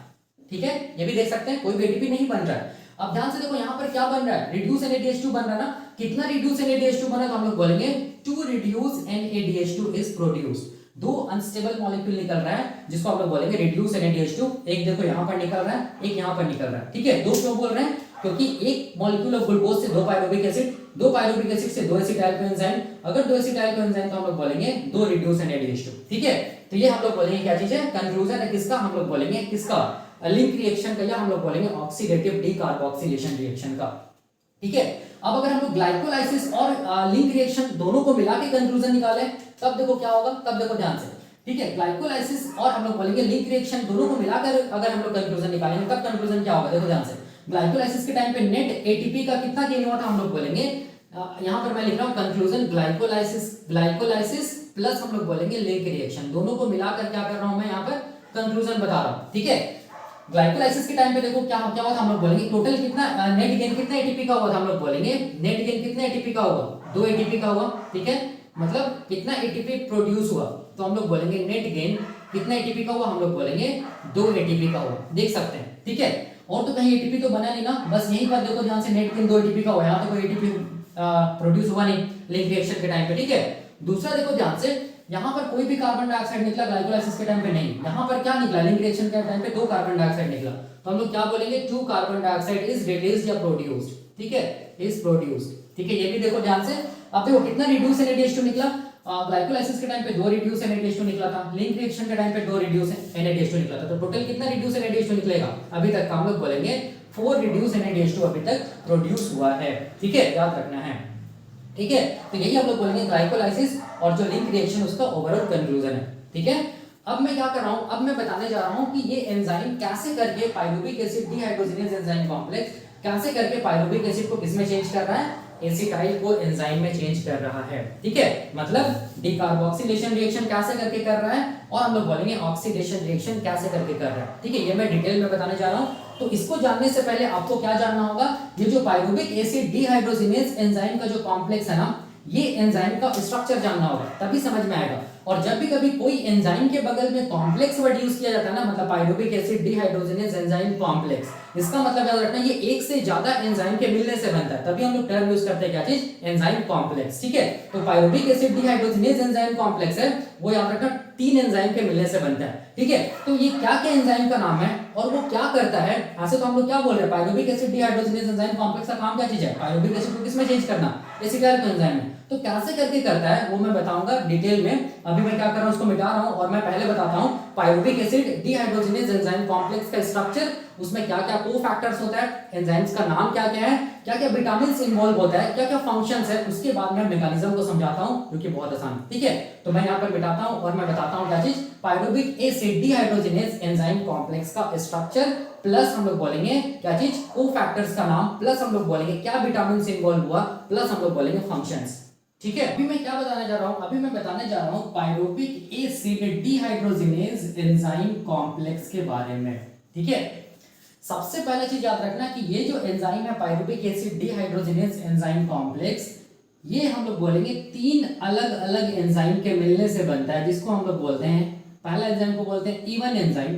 ठीक है, ये भी देख सकते हैं, कोई भी एटीपी नहीं बन रहा है। अब ध्यान से देखो यहाँ पर क्या बन रहा है, रिड्यूस NaDH2 बन रहा है ना, कितना रिड्यूस NaDH2 बना, तो हम लोग बोलेंगे 2 reduce NaDH2 is produced, 2 unstable molecule निकल रहा है जिसको हम लोग बोलेंगे रिड्यूस NaDH2, एक देखो यहाँ पर निकल रहा है, एक यहाँ पर निकल रहा है। ठीक है, 2 क्यों बोल रहे हैं, क्योंकि एक मॉलिक्यूल ऑफ ग्लूकोज से 2 पायरुविक एसिड, 2 पायरुविक एसिड से 2 एसिटाइल कोएंजाइम, अगर 2 एसिटाइल कोएंजाइम तो हम लोग बोलेंगे 2 रिड्यूस NaDH2। ठीक है, तो ये हम लोग बोलेंगे क्या चीज है, कंक्लूजन है किसका, हम लोग बोलेंगे किसका, लिंक रिएक्शन का, या हम लोग बोलेंगे ऑक्सीडेटिव डीकार्बोक्सिलेशन रिएक्शन का। ठीक है, अब अगर हम लोग ग्लाइकोलाइसिस और लिंक रिएक्शन दोनों को मिला के कंक्लूजन निकाले, तब देखो क्या होगा, तब देखो ध्यान से। ठीक है, ग्लाइकोलाइसिस और हम लोग बोलेंगे लिंक रिएक्शन दोनों को मिलाकर अगर हम लोग कंक्लूजन निकालेंगे, तब कंक्लूजन क्या होगा, देखो ध्यान से, ग्लाइकोलाइसिस के टाइम पे नेट एटीपी का कितना गेन हुआ था, हम लोग बोलेंगे, यहां पर मैं लिख रहा हूं कंक्लूजन, ग्लाइकोलाइसिस प्लस हम लोग बोलेंगे लिंक रिएक्शन, दोनों को मिलाकर क्या कर रहा हूं मैं यहाँ पर कंक्लूजन बता रहा हूं। ठीक है, ग्लाइकोलाइसिस के टाइम पे देखो क्या क्या हुआ था, हम लोग बोलेंगे टोटल कितना नेट गेन कितना एटीपी का हुआ था, हम लोग बोलेंगे नेट गेन कितना एटीपी का हुआ, 2 एटीपी का हुआ। ठीक है, मतलब कितना एटीपी प्रोड्यूस हुआ, तो हम लोग बोलेंगे नेट गेन कितना एटीपी का हुआ, हम लोग बोलेंगे 2 एटीपी का हुआ, देख सकते हैं। ठीक है, और तो कहीं एटीपी तो बना नहीं ना, बस यही बात देखो ध्यान से, नेट गेन 2 एटीपी का हुआ, यहाँ तो कोई एटीपी प्रोड्यूस हुआ नहीं लिंक रिएक्शन के टाइम पे। ठीक है, दूसरा देखो ध्यान से, यहाँ पर कोई भी कार्बन डाइऑक्साइड निकला ग्लाइकोलाइसिस के टाइम पे नहीं, यहाँ पर क्या निकला, लिंक रिएक्शन के टाइम पे 2 कार्बन डाइऑक्साइड निकला, तो हम लोग क्या बोलेंगे 2 कार्बन डाइऑक्साइड इज रिलीज्ड या प्रोड्यूस्ड। ठीक है, इज प्रोड्यूस्ड। ठीक है, ये भी देखो ध्यान से, अब देखो कितना रिड्यूस NaDH2 निकला, ग्लाइकोलाइसिस के टाइम पे 2 रिड्यूस NaDH2 निकला था, लिंक रिएक्शन के टाइम पे 2 रिड्यूस NaDH2 निकला था, तो टोटल कितना रिड्यूस NaDH2 निकलेगा, अभी तक हम लोग बोलेंगे 4 रिड्यूस NaDH2 अभी तक प्रोड्यूस हुआ है। ठीक है, याद रखना है। ठीक है, तो यही हम लोग बोलेंगे ग्लाइकोलाइसिस और जो लिंक रिएक्शन उसका ओवरऑल कंक्लूजन है। ठीक है, अब मैं क्या कर रहा हूं, अब मैं बताने जा रहा हूं कि ये एंजाइम कैसे करके pyruvic acid dehydrogenase enzyme complex कैसे करके पायरुविक एसिड को किसमें चेंज कर रहा है, एसिटाइल को एंजाइम में चेंज कर रहा है। ठीक है, मतलब डीकार्बोक्सिलेशन रिएक्शन कैसे करके कर रहा है, और हम लोग बोलेंगे ऑक्सीडेशन रिएक्शन कैसे करके कर रहा है। ठीक है, ये मैं डिटेल में बताने जा रहा हूं, तो इसको जानने से पहले आपको क्या जानना होगा, ये जो पायरुविक एसिड डीहाइड्रोजिनेज एंजाइम का जो कॉम्प्लेक्स है ना, ये एंजाइम का स्ट्रक्चर जानना होगा, तभी समझ में आएगा। और जब भी कभी कोई एंजाइम के बगल में कॉम्प्लेक्स वर्ड यूज किया जाता है ना, मतलब pyruvic acid dehydrogenase enzyme complex, इसका मतलब याद रखना ये एक से ज्यादा एंजाइम के मिलने से बनता है, तभी हम लोग टर्म यूज करते हैं क्या चीज, एंजाइम कॉम्प्लेक्स। ठीक है, तो pyruvic acid dehydrogenase enzyme complex है वो याद रखना 3 एंजाइम के मिलने से बनता है। ठीक है, तो ये क्या क्या एंजाइम का नाम है और वो क्या करता है, ऐसे तो हम लोग क्या बोल रहे हैं, pyruvic acid dehydrogenase enzyme complex का काम क्या चीज है, पायरुविक एसिड को किसमें चेंज करना, एसिटाइल एंजाइम में। तो कैसे करके करता है वो मैं बताऊंगा डिटेल में, अभी मैं क्या कर रहा हूं उसको मिटा रहा हूं, और मैं पहले बताता हूं pyruvic acid dehydrogenase enzyme complex का स्ट्रक्चर, उसमें क्या क्या कोफैक्टर्स होता है, एंजाइम्स का नाम क्या क्या है, क्या क्या विटामिन्स इन्वॉल्व होता है, क्या क्या फंक्शंस है, उसके बाद मैं मैकेनिज्म को समझाता हूं जो कि बहुत आसान है। ठीक है, तो मैं यहां पर मिटाता हूं और मैं बताता हूं क्या चीज, pyruvic acid dehydrogenase enzyme complex का स्ट्रक्चर, प्लस हम लोग बोलेंगे क्या चीज, कोफैक्टर्स का नाम, प्लस हम लोग बोलेंगे क्या विटामिन्स इन्वॉल्व हुआ, प्लस हम लोग बोलेंगे फंक्शंस। ठीक है, अभी मैं क्या बताने जा रहा हूं, अभी मैं बताने जा रहा हूं pyruvic acid dehydrogenase enzyme complex के बारे में। ठीक है, सबसे पहले चीज याद रखना कि ये जो एंजाइम है pyruvic acid dehydrogenase enzyme complex, ये हम लोग बोलेंगे तीन अलग अलग एंजाइम के मिलने से बनता है, जिसको हम लोग बोलते हैं, पहला एंजाइम को बोलते हैं E1 एंजाइम,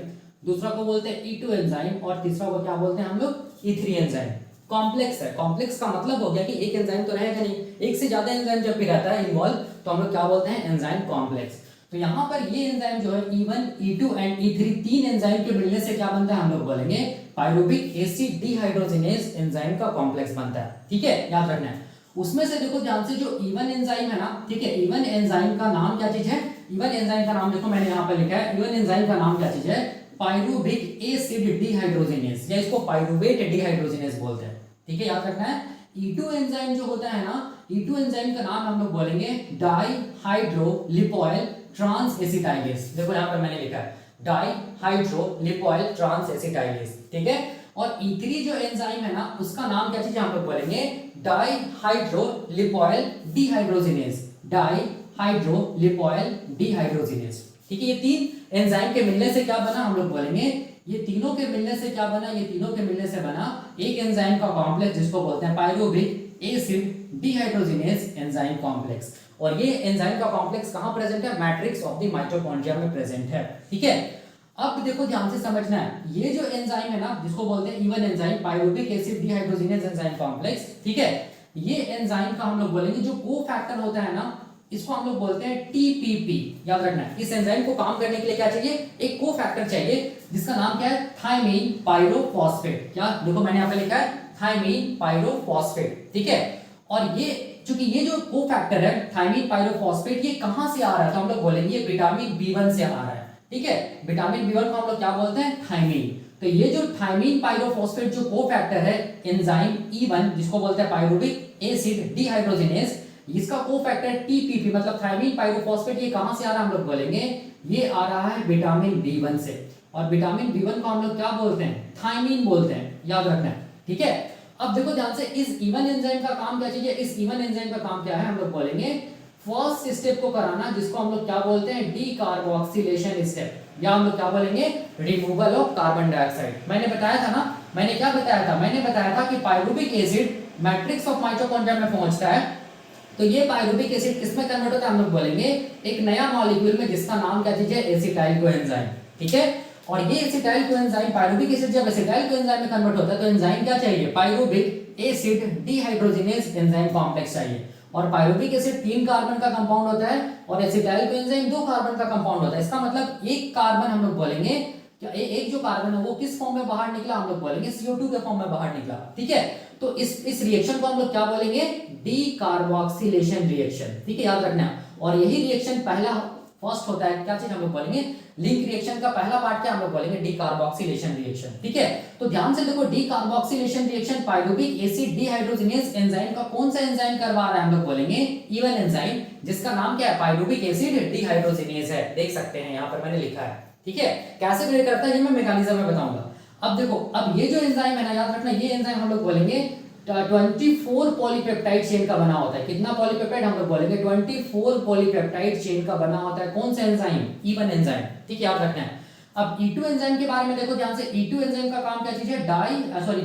दूसरा को बोलते हैं E2 एंजाइम और तीसरा को क्या बोलते हैं हम लोग E3 एंजाइम। कॉम्प्लेक्स है, कॉम्प्लेक्स का मतलब हो गया कि एक एंजाइम तो रहेगा नहीं, एक से ज्यादा एंजाइम जब भी रहता है इन्वॉल्व तो हम लोग क्या बोलते हैं, एंजाइम कॉम्प्लेक्स। तो यहाँ पर ये एंजाइम जो है E1, E2 एंड E3 तीन एंजाइम के मिलने से क्या बनता है, हम लोग बोलेंगे पायरुविक एसिड डिहाइड्रोजिनेज एंजाइम का कॉम्प्लेक्स बनता है। ठीक है, याद रखना है। उसमें से देखो ध्यान से, जो E1 एंजाइम है ना, ठीक है, E1 एंजाइम का नाम क्या चीज है, E1 एंजाइम का नाम देखो मैंने यहाँ पर लिखा है, E1 एंजाइम का नाम क्या चीज है, पायरुविक एसिड डिहाइड्रोजिनेज, या इसको पायरुवेट डिहाइड्रोजिनेज बोलते हैं। ठीक है, याद रखना है। E2 एंजाइम जो होता है ना, E2 एंजाइम का नाम हम लोग बोलेंगे डाइहाइड्रोलिपोइल ट्रांस एसिटाइलेज। देखो यहाँ पर मैंने लिखा है डाइहाइड्रोलिपोइल ट्रांस एसिटाइलेज। ठीक है, और E3 जो एंजाइम है ना, उसका नाम क्या चीज हम लोग बोलेंगे, डाइहाइड्रोलिपोइल डिहाइड्रोजिनेज, डाइहाइड्रोलिपोइल डिहाइड्रोजिनेज। ठीक है, ये तीन एंजाइम के मिलने से क्या बना, हम लोग बोलेंगे ये तीनों के मिलने से क्या बना, ये तीनों के मिलने से बना एक एंजाइम का कॉम्प्लेक्स, जिसको बोलते हैं pyruvic acid dehydrogenase enzyme complex. और ये एंजाइम का कॉम्प्लेक्स कहां प्रेजेंट है, मैट्रिक्स ऑफ द माइटोकॉन्ड्रिया में प्रेजेंट है। ठीक है, अब देखो ध्यान से समझना है, ये जो एंजाइम है ना, जिसको बोलते हैं E1 enzyme, pyruvic acid dehydrogenase enzyme complex, ठीक है, ये एंजाइम का हम लोग बोलेंगे जो को फैक्टर होता है ना, इसको हम लोग बोलते हैं TPP। याद रखना है, इस एंजाइम को काम करने के लिए क्या चाहिए, एक को फैक्टर चाहिए, जिसका नाम क्या है, थायमीन पायरोफॉस्फेट। क्या देखो मैंने यहाँ पे लिखा है थायमीन पायरोफॉस्फेट। ठीक है, और ये चूंकि ये जो को फैक्टर है थायमीन पायरोफॉस्फेट, ये कहां से आ रहा है, तो हम लोग बोलेंगे ये विटामिन B1 से आ रहा है। ठीक है, विटामिन B1 को हम लोग क्या बोलते हैं, थायमीन। तो ये जो थायमीन पायरोफॉस्फेट जो को फैक्टर है एंजाइम E1, जिसको बोलते हैं पायरुविक एसिड डिहाइड्रोजिनेज, इसका को फैक्टर TPP मतलब थायमीन पायरोफॉस्फेट, ये कहां से आ रहा है, हम लोग बोलेंगे ये आ रहा है विटामिन B1 से। और विटामिन B1 को हम लोग क्या बोलते हैं, थायमीन बोलते हैं, याद रखना है। ठीक है, अब देखो ध्यान से, इस E1 एंजाइम का काम क्या चाहिए, इस E1 एंजाइम का काम क्या है, हम लोग बोलेंगे फर्स्ट स्टेप को कराना, जिसको हम लोग क्या बोलते हैं, डीकार्बोक्सिलेशन स्टेप, या हम लोग क्या बोलेंगे, रिमूवल ऑफ कार्बन डाइऑक्साइड। मैंने बताया था ना, मैंने क्या बताया था, मैंने बताया था कि pyruvic acid matrix of mitochondria में पहुंचता है, तो ये पायरुविक एसिड किसमें कन्वर्ट होता है, हम लोग बोलेंगे एक नया मॉलिक्यूल में, जिसका नाम क्या चीज है, एसिटाइल कोएंजाइम। ठीक है, और ये एसिटाइल कोएंजाइम, पायरुविक एसिड जब एसिटाइल कोएंजाइम में कन्वर्ट होता है, तो एंजाइम क्या चाहिए, pyruvic acid dehydrogenase enzyme complex चाहिए। और पायरुविक एसिड 3 कार्बन का कंपाउंड होता है और एसिटाइल कोएंजाइम 2 कार्बन का कंपाउंड होता है। इसका मतलब एक कार्बन हम लोग बोलेंगे, एक जो कार्बन है वो किस फॉर्म में बाहर निकला, हम लोग बोलेंगे CO2 के फॉर्म में बाहर निकला। ठीक है, तो इस रिएक्शन को हम लोग क्या बोलेंगे, डीकार्बोक्सिलेशन रिएक्शन। ठीक है, याद रखना। और यही रिएक्शन पहला फर्स्ट होता है, क्या चीज हम लोग बोलेंगे, लिंक रिएक्शन का पहला पार्ट क्या हम लोग बोलेंगे, डीकार्बोक्सिलेशन रिएक्शन। ठीक है, तो ध्यान से देखो, decarboxylation reaction pyruvic acid dehydrogenase enzyme का कौन सा एंजाइम करवा रहा है, हम लोग बोलेंगे E1 एंजाइम, जिसका नाम क्या है, पायरुविक एसिड डिहाइड्रोजिनेज है। देख सकते हैं यहाँ पर मैंने लिखा है। ठीक है, कैसे करता है ये मैं मैकेनिज्म में बताऊंगा। अब देखो, अब ये जो एंजाइम है ना, याद रखना, ये एंजाइम हम लोग बोलेंगे 24 पॉलीपेप्टाइड चेन का बना होता है। कितना पॉलीपेप्टाइड, हम लोग बोलेंगे 24 पॉलीपेप्टाइड चेन का बना होता है। कौन सा एंजाइम, E1 एंजाइम। ठीक है, याद रखना है। अब E2 एंजाइम के बारे में देखो ध्यान से, E2 एंजाइम का काम क्या चीज है,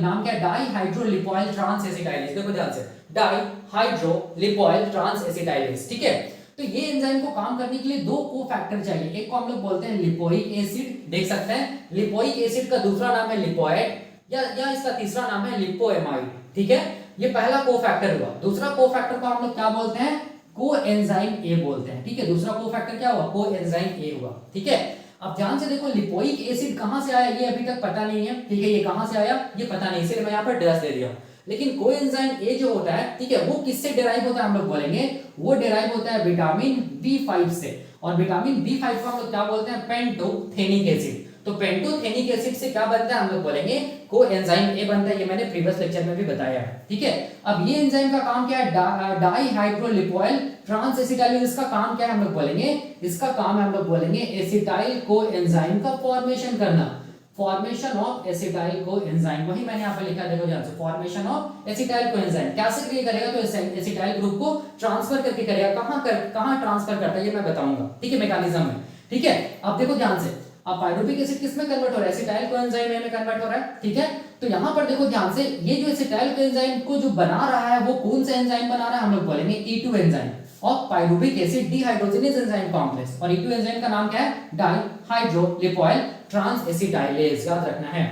नाम क्या है, डाइहाइड्रोलिपोइल ट्रांस एसिटाइलेज। देखो ध्यान से, डाइहाइड्रोलिपोइल ट्रांस एसिटाइलेज। ठीक है, तो ये एंजाइम को काम करने के लिए 2 को फैक्टर चाहिए। एक को हम लोग बोलते हैं लिपोइक एसिड, देख सकते हैं, लिपोइक एसिड का दूसरा नाम है लिपोएट, या इसका तीसरा नाम है लिपोएमाइड। ठीक है, ये पहला को फैक्टर हुआ। दूसरा को फैक्टर को हम लोग क्या बोलते हैं, कोएंजाइम ए बोलते हैं। ठीक है, दूसरा को फैक्टर क्या हुआ, कोएंजाइम ए हुआ। ठीक है, अब ध्यान से देखो, लिपोइक एसिड कहां से आया ये अभी तक पता नहीं है। ठीक है, ये कहां से आया ये पता नहीं, इसलिए मैं यहाँ पर डैश दे दिया। लेकिन कोएंजाइम ए जो होता है, ठीक है, वो किससे डिराइव होता है, हम लोग बोलेंगे वो डिराइव होता है विटामिन B5 से। और विटामिन B5 को हम लोग क्या बोलते हैं, पेंटोथेनिक एसिड। तो पेंटोथेनिक एसिड से क्या बनता है, हम लोग बोलेंगे कोएंजाइम ए बनता है। ये मैंने प्रीवियस लेक्चर में भी बताया है। ठीक है, अब ये एंजाइम का काम क्या है, डाइहाइड्रोलिपोइल ट्रांस एसिटाइलेज। इसका काम क्या है, हम लोग बोलेंगे इसका काम है, हम लोग बोलेंगे एसिटाइल कोएंजाइम का फॉर्मेशन करना। Formation of acetyl co enzyme, वही मैंने यहाँ पे लिखा है, देखो ध्यान से, formation of acetyl co enzyme कैसे क्रिएट करेगा, तो एसिटाइल ग्रुप को ट्रांसफर करके करेगा, कहाँ ट्रांसफर करता है ये मैं बताऊंगा, ठीक है, मैकेनिज्म में, ठीक है। अब देखो ध्यान से, अब पाइरुविक एसिड किस में कन्वर्ट हो रहा है, एसिटाइल को एंजाइम में कन्वर्ट हो रहा है, ठीक है। तो यहाँ पर देखो ध्यान से, ये जो एसिटाइल को एंजाइम को जो बना रहा है वो कौन सा एंजाइम बना रहा है, हम लोग बोलेंगे E2 enzyme of pyruvic acid dehydrogenase enzyme complex, और E2 एंजाइम का नाम क्या है, डाइहाइड्रोलिपोइल ट्रांस एसिटाइलेज, याद रखना है,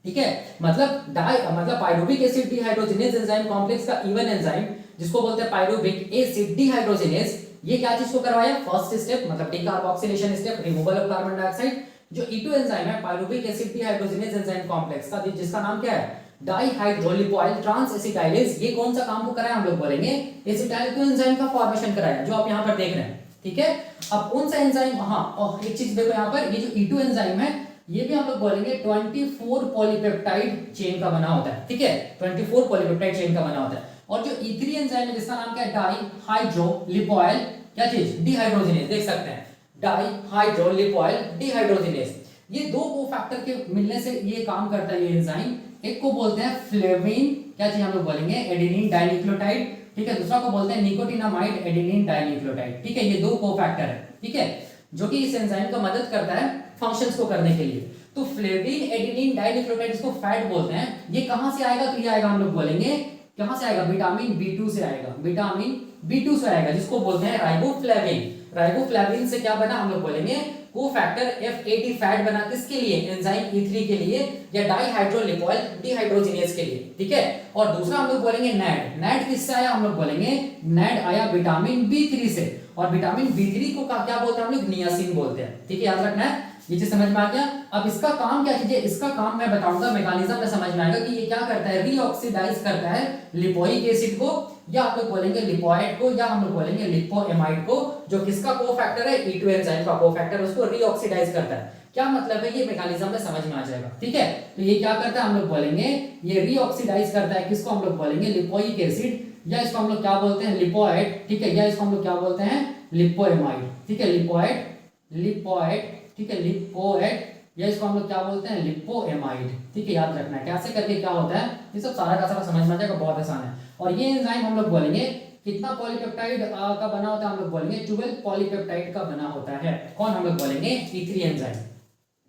ठीक है। मतलब pyruvic acid dehydrogenase enzyme complex का इवन एंजाइम जिसको बोलते हैं पाइरुविक एसिड डिहाइड्रोजनेज, ये क्या चीज को करवाया, फर्स्ट स्टेप मतलब decarboxylation step, removal of carbon dioxide. जो E2 एंजाइम है pyruvic acid dehydrogenase enzyme complex का, जिसका नाम क्या है, डाइहाइड्रोलिपोइल ट्रांस एसिटाइलेज, ये कौन सा काम को कराया, हम लोग बोलेंगे एसिटाइल को एंजाइम का फॉर्मेशन कराया, जो आप यहाँ पर देख रहे हैं, ठीक है। अब कौन सा एंजाइम, हाँ और एक चीज देखो यहाँ पर, ये जो E2 एंजाइम है ये भी हम लोग बोलेंगे 24 पॉलीपेप्टाइड चेन का बना होता है, ठीक है, 24 पॉलीपेप्टाइड चेन का बना होता है। और जो E3 एंजाइम है जिसका नाम क्या है, डाइहाइड्रोलिपोइल क्या चीज, डिहाइड्रोजनेज, देख सकते हैं, डाइहाइड्रोलिपोइल डिहाइड्रोजनेज, ये दो कोफैक्टर के मिलने से ये काम करता है ये एंजाइम। एक को बोलते हैं फ्लेविन, क्या चीज हम लोग बोलेंगे, एडेनिन डाइन्यूक्लियोटाइड, ठीक है, दूसरा को बोलते हैं निकोटिनामाइड एडेनिन डाइन्यूक्लियोटाइड, ठीक है, ये दो कोफैक्टर है, ठीक है, जो कि इस एंजाइम को मदद करता है फंक्शंस को करने के लिए। तो फ्लेविन एडेनिन डाइन्यूक्लियोटाइड इसको फैट बोलते हैं। ये कहां से आएगा, तो ये आएगा, हम लोग बोलेंगे कहां से आएगा, विटामिन B2 से आएगा, विटामिन B2 से आएगा, जिसको बोलते हैं राइबोफ्लेविन। राइबोफ्लेविन से क्या बना, हम लोग बोलेंगे कोफैक्टर F80 फैट बना, किसके लिए, एंजाइम E3 के लिए या डाइहाइड्रोलिपोइल डिहाइड्रोजनेज के लिए, ठीक है। और दूसरा हम लोग बोलेंगे नैड, नैड किससे आया, हम लोग बोलेंगे नैड आया विटामिन B3 से, और विटामिन B3 को क्या बोलते हैं हम लोग, नियासिन बोलते हैं, ठीक है, याद रखना है, ये चीज समझ में आ गया। अब इसका काम क्या चीज है, इसका काम मैं बताऊंगा, मैकेनिज्म में समझ में आएगा कि ये क्या करता है, रीऑक्सीडाइज करता है लिपोइक एसिड को, या आप लोग बोलेंगे लिपोइड को, या हम लोग बोलेंगे लिपोएमाइड को, जो किसका कोफैक्टर है, E2 एंजाइम का कोफैक्टर, उसको रीऑक्सीडाइज करता है। क्या मतलब है, ये मैकेनिज्म में समझ में आ जाएगा, ठीक है। तो ये क्या करता है, हम लोग बोलेंगे ये रीऑक्सीडाइज करता है, किसको हम लोग बोलेंगे, लिपोइक एसिड, या इसको हम लोग क्या बोलते हैं, लिपोइड, ठीक है, या इसको हम लोग क्या बोलते हैं, लिपोएमाइड, ठीक है, लिपोइड, ठीक है, लिपोइड, या इसको हम लोग क्या बोलते हैं, लिपोएमाइड, ठीक है, याद रखना है कैसे करके क्या होता है, ये सब सारा का सारा समझ में आ जाएगा, बहुत आसान है। और ये एंजाइम हम लोग बोलेंगे कितना पॉलीपेप्टाइड का बना होता है, हम लोग बोलेंगे 12 पॉलीपेप्टाइड का बना होता है, कौन, हम लोग बोलेंगे E3 एंजाइम,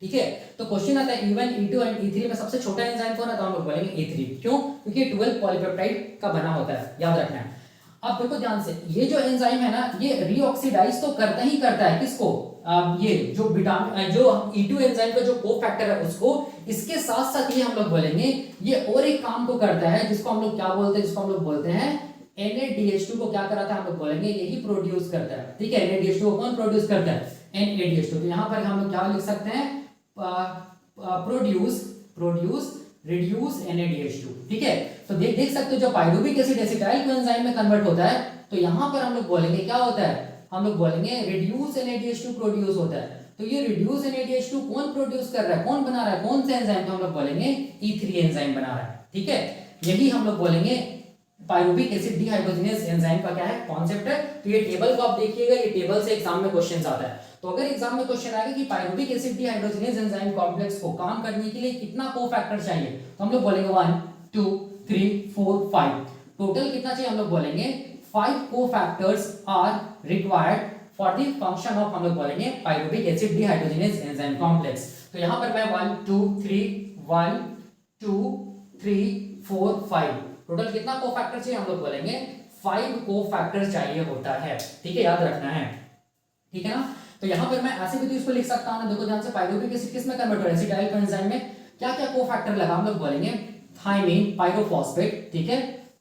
ठीक है। तो क्वेश्चन आता है E1 E2 एंड E3 में सबसे छोटा एंजाइम कौन है, तो हम लोग बोलेंगे E3, क्यों, क्योंकि 12 पॉलीपेप्टाइड का बना होता है, याद रखना है। अब देखो ध्यान से, ये जो एंजाइम है ना, ये रीऑक्सीडाइज तो करता ही करता है, किसको, ये जो विटामिन जो E2 एंजाइम का जो कोफैक्टर है उसको, इसके साथ साथ ये हम लोग बोलेंगे ये और एक काम को करता है, जिसको हम लोग क्या बोलते हैं, जिसको हम लोग बोलते हैं NADH2 को क्या कराता है, हम लोग बोलेंगे यही प्रोड्यूस करता है, ठीक है। NADH2 को कौन प्रोड्यूस करता है, NADH2। तो यहाँ पर हम लोग क्या लिख सकते हैं, प्रोड्यूस रिड्यूस NADH2, ठीक है। तो देख सकते हो, जो pyruvic acid acetyl co enzyme में कन्वर्ट होता है, तो यहाँ पर हम लोग बोलेंगे क्या होता है, हम लोग बोलेंगे रिड्यूस NADH2 प्रोड्यूस होता है। तो ये रिड्यूस NADH2 कौन प्रोड्यूस कर रहा है, कौन बना रहा है, कौन सा एंजाइम, तो हम लोग बोलेंगे E3 एंजाइम बना रहा है, ठीक है। यही हम लोग बोलेंगे पाइरुविक एसिड डिहाइड्रोजनेज एंजाइम का क्या है, कॉन्सेप्ट है। तो ये टेबल को आप देखिएगा, ये टेबल से एग्जाम में क्वेश्चन आता है। तो अगर एग्जाम में क्वेश्चन आएगा कि pyruvic acid dehydrogenase enzyme complex को काम करने के लिए कितना कोफैक्टर चाहिए, तो हम लोग बोलेंगे 1 2 3 4 5, टोटल कितना चाहिए, हम लोग बोलेंगे 5 cofactors are required for the function of, हम लोग बोलेंगे pyruvic acid dehydrogenase enzyme complex. तो यहां पर मैं 1 2 3 4 5, टोटल कितना कोफैक्टर चाहिए, हम लोग बोलेंगे 5 कोफैक्टर चाहिए होता है, ठीक है, याद रखना है, ठीक है ना। तो यहां पर मैं ऐसे भी तो इसको लिख सकता हूं ना, देखो ध्यान से, पाइरुविक एसिड किस में कन्वर्ट हो रहा है, एसिटाइल एंजाइम में क्या क्या कोफैक्टर लगा, हम लोग बोलेंगे थाइमिन पाइरोफॉस्फेट, ठीक है,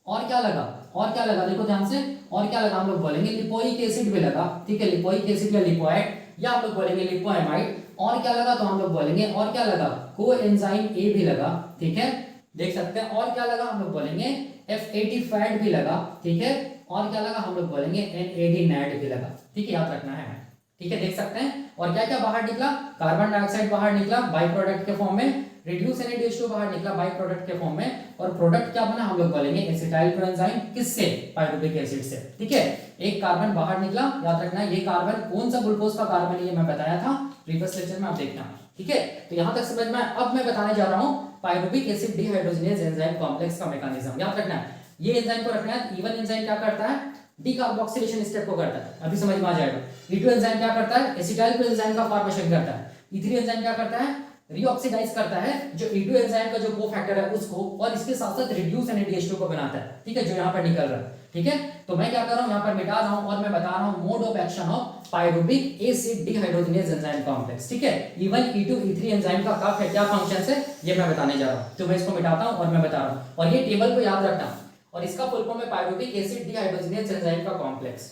और क्या लगा, और क्या लगा, देखो ध्यान से, और क्या लगा, हम लोग बोलेंगे लिपोइक एसिड भी लगा, ठीक है, लिपोइक एसिड या लिपोइड, या हम लोग बोलेंगे लिपोएमाइड, और क्या लगा, तो हम लोग बोलेंगे और क्या लगा, कोएंजाइम ए भी लगा, ठीक है, देख सकते हैं, और क्या लगा, हम लोग बोलेंगे F80 फैट भी लगा, ठीक है, और क्या लगा, हम लोग बोलेंगे NAD नैड भी लगा, ठीक है, याद रखना है, ठीक है, देख सकते हैं। और क्या क्या बाहर निकला, कार्बन डाइऑक्साइड बाहर निकला बाई प्रोडक्ट के फॉर्म में, रिड्यूस NADH2 बाहर निकला बाई प्रोडक्ट के फॉर्म में, और प्रोडक्ट क्या बना, हम लोग बोलेंगे एसिटाइल कोएंजाइम, किससे, पाइरुविक एसिड से, ठीक है। एक कार्बन बाहर निकला, याद रखना है, ये कार्बन कौन सा ग्लूकोज का कार्बन है, ये मैं बताया था प्रीवियस लेक्चर में, आप देखना, ठीक है, तो यहां तक समझ में। अब मैं बताने जा रहा हूं pyruvic acid dehydrogenase enzyme complex का मैकेनिज्म। याद रखना है, ये एंजाइम को रखना है। E1 एंजाइम क्या करता है, डीकार्बोक्सिलेशन स्टेप को करता है, अभी समझ में आ जाएगा। E2 एंजाइम क्या करता है, एसिटाइल कोएंजाइम का फॉर्मेशन करता है। E3 एंजाइम क्या करता है, रीऑक्सीडाइज करता है जो E2 एंजाइम का जो कोफैक्टर है उसको, और इसके साथ साथ रिड्यूस NADH2 को बनाता है। ठीक है, जो यहाँ पर निकल रहा है। ठीक है, तो मैं क्या कर रहा हूँ, यहाँ पर मिटा रहा हूँ और मैं बता रहा हूँ mode of action of pyruvic acid dehydrogenase enzyme complex. ठीक है, E1 E2 E3 एंजाइम का क्या फंक्शन है ये मैं बताने जा रहा हूँ। तो मैं इसको मिटाता हूँ और मैं बता रहा हूँ, और ये टेबल को याद रखना, और इसका फुल फॉर्म है पायरुविक एसिड डिहाइड्रोजिनेज एंजाइम का कॉम्प्लेक्स।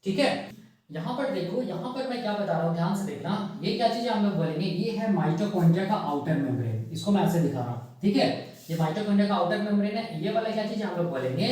ठीक है, यहाँ पर देखो, यहाँ पर मैं क्या बता रहा हूँ, ध्यान से देखना। ये क्या चीज हम लोग बोलेंगे, ये है माइटोकॉन्ड्रिया का आउटर मेम्ब्रेन। इसको मैं ऐसे दिखा रहा हूँ। ठीक है, ये माइटोकॉन्ड्रिया का आउटर मेम्ब्रेन है। ये वाला क्या चीज हम लोग बोलेंगे,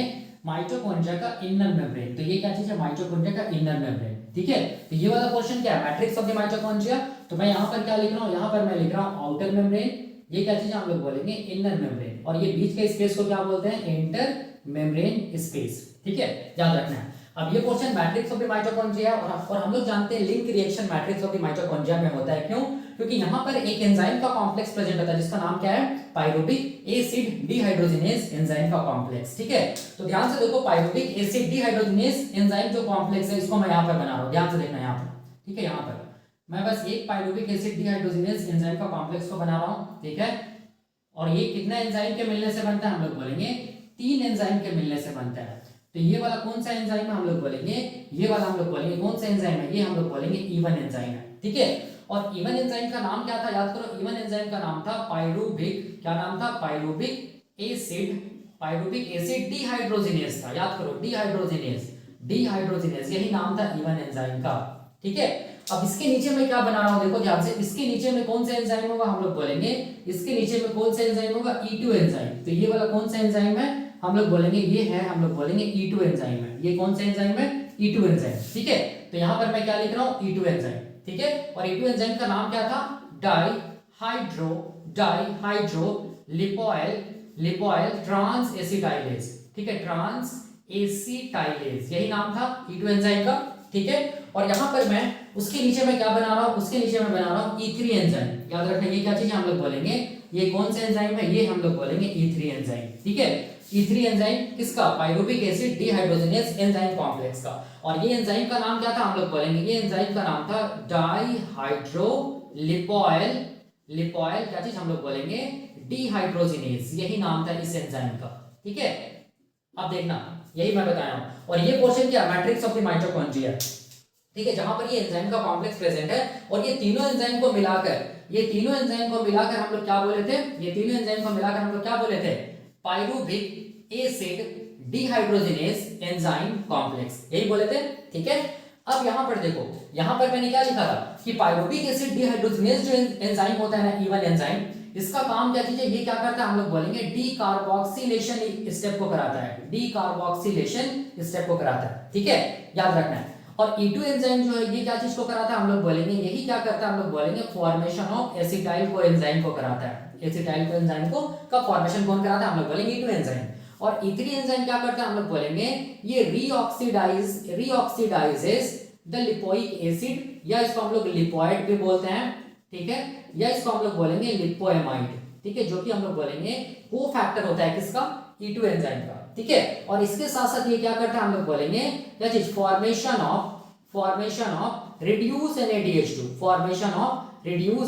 माइटोकॉन्ड्रिया का इनर मेम्ब्रेन। तो ये क्या चीज है, माइटोकॉन्ड्रिया का इनर मेम्ब्रेन। ठीक है, तो ये वाला पोर्शन क्या है, मैट्रिक्स ऑफ द माइटोकॉन्ड्रिया। तो मैं यहाँ पर क्या लिख रहा हूँ, यहाँ पर मैं लिख रहा हूँ आउटर मेम्ब्रेन। ये क्या चीज हम लोग बोलेंगे, इनर मेम्ब्रेन। और ये बीच के स्पेस को क्या बोलते हैं, इंटर मेम्ब्रेन स्पेस। ठीक है, याद रखना है। अब ये question matrix of the mitochondria, और हम लोग जानते हैं link reaction matrix of the mitochondria में होता है। क्यों, क्योंकि यहाँ पर एक एंजाइम का कॉम्प्लेक्स प्रेजेंट होता है जिसका नाम क्या है, पायरुविक एसिड डिहाइड्रोजिनेज एंजाइम का कॉम्प्लेक्स। ठीक है, तो ध्यान से देखो, पायरुविक एसिड डिहाइड्रोजिनेज एंजाइम जो कॉम्प्लेक्स है इसको मैं यहाँ पर बना रहा हूँ, ध्यान से देखना यहाँ पर। ठीक है, यहाँ पर मैं बस एक पायरुविक एसिड डिहाइड्रोजिनेज एंजाइम का कॉम्प्लेक्स को बना रहा हूँ। ठीक है, और ये कितने एंजाइम के मिलने से बनता है, हम लोग बोलेंगे 3 एंजाइम के मिलने से बनता है। तो ये वाला कौन सा एंजाइम है, हम लोग बोलेंगे ये वाला, हम लोग बोलेंगे कौन सा एंजाइम है, ये हम लोग बोलेंगे E1 एंजाइम है। ठीक है, और E1 एंजाइम का नाम क्या था, याद करो। E1 एंजाइम का नाम था पायरुविक, क्या नाम था, पायरुविक एसिड डिहाइड्रोजिनेज था। याद करो, डिहाइड्रोजिनेज यही नाम था E1 एंजाइम का। ठीक है, अब इसके नीचे मैं क्या बना रहा हूं, देखो ध्यान से। इसके नीचे में कौन सा एंजाइम होगा, हम लोग बोलेंगे इसके नीचे में कौन सा एंजाइम होगा, E2 एंजाइम। तो ये वाला कौन सा एंजाइम है, हम लोग बोलेंगे ये है, हम लोग बोलेंगे E2 एंजाइम है। ये कौन सा एंजाइम है, E2 एंजाइम। ठीक है, तो यहाँ पर मैं क्या लिख रहा हूँ, E2 एंजाइम। ठीक है, और E2 एंजाइम का नाम क्या था, डाइहाइड्रो लिपोइल ट्रांस एसिटाइलेज। ठीक है, ट्रांस एसिटाइलेज यही नाम था E2 एंजाइम का। ठीक है, और यहाँ पर मैं उसके नीचे में क्या बना रहा हूँ, उसके नीचे में बना रहा हूँ E3 एंजाइम। याद रखना, ये क्या चीज है, हम लोग बोलेंगे ये कौन सा एंजाइम है, ये हम लोग बोलेंगे E3 एंजाइम। ठीक है, E3 एंजाइम किसका, pyruvic acid dehydrogenase enzyme complex का। और ये एंजाइम का नाम क्या था, हम लोग बोलेंगे ये एंजाइम का नाम था डाइहाइड्रो लिपोइल क्या चीज, हम लोग बोलेंगे डिहाइड्रोजिनेज, यही नाम था इस एंजाइम का। ठीक है, अब देखना, यही मैं बताया हूं। और ये पोर्शन क्या, मैट्रिक्स ऑफ द माइटोकॉन्ड्रिया। ठीक है, जहां पर ये एंजाइम का कॉम्प्लेक्स प्रेजेंट है, और ये तीनों एंजाइम को मिलाकर हम लोग क्या बोले थे, ये तीनों एंजाइम को मिलाकर हम लोग क्या बोले थे, pyruvic acid dehydrogenase enzyme complex, यही बोले थे। ठीक है, अब यहां पर देखो, यहां पर मैंने क्या लिखा था कि पायरुविक एसिड डिहाइड्रोजिनेज जो एंजाइम होता है ना, E1 एंजाइम, इसका काम क्या चीज है, ये क्या करता है, हम लोग बोलेंगे डीकार्बोक्सिलेशन स्टेप को कराता है, डीकार्बोक्सिलेशन स्टेप को कराता है। ठीक है, याद रखना है। और E2 एंजाइम जो है ये क्या चीज को कराता है, हम लोग बोलेंगे यही क्या करता है, हम लोग बोलेंगे फॉर्मेशन ऑफ एसिटाइल कोएंजाइम को कराता है। एसिटाइल कोएंजाइम को का फॉर्मेशन कौन कराता है, हम लोग बोलेंगे E2 एंजाइम। और E3 एंजाइम क्या करता है, हम लोग बोलेंगे ये रीऑक्सीडाइजेस द लिपोइक एसिड, या इसको हम लोग लिपोइड भी बोलते हैं। ठीक है, या इसको हम लोग बोलेंगे लिपोएमाइड। ठीक है, जो कि हम लोग बोलेंगे कोफैक्टर होता है किसका, E2 एंजाइम का। ठीक है, और इसके साथ साथ ये क्या करता है, हम लोग बोलेंगे क्या चीज, फॉर्मेशन ऑफ रिड्यूस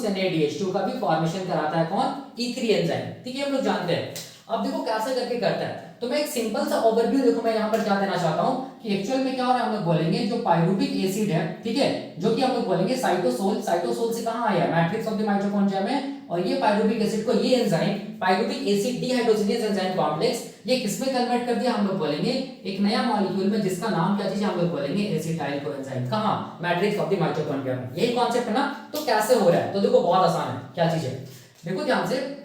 NADH2 का भी फॉर्मेशन कराता है कौन, E3 एंजाइम। ठीक है, हम लोग जानते हैं। अब देखो कैसे करके करता है, तो मैं एक सिंपल सा ओवरव्यू देखो मैं यहाँ पर क्या देना चाहता हूँ कि एक्चुअल में क्या हो रहा है, हम लोग बोलेंगे जो पायरुविक एसिड है, ठीक है, जो कि हम लोग बोलेंगे साइटोसोल से कहाँ आया, मैट्रिक्स ऑफ द माइटोकॉन्ड्रिया में। और ये पायरुविक एसिड को, ये enzyme pyruvic acid dehydrogenase enzyme complex, ये किसमें कन्वर्ट कर दिया, हम लोग बोलेंगे एक नया मॉलिक्यूल में जिसका नाम क्या चीज, हम लोग बोलेंगे एसिटाइल कोएंजाइम। कहाँ, मैट्रिक्स ऑफ द माइटोकॉन्ड्रिया में। यही कॉन्सेप्ट है ना। तो कैसे हो रहा है, तो देखो बहुत आसान है, क्या चीज है, देखो ध्यान से।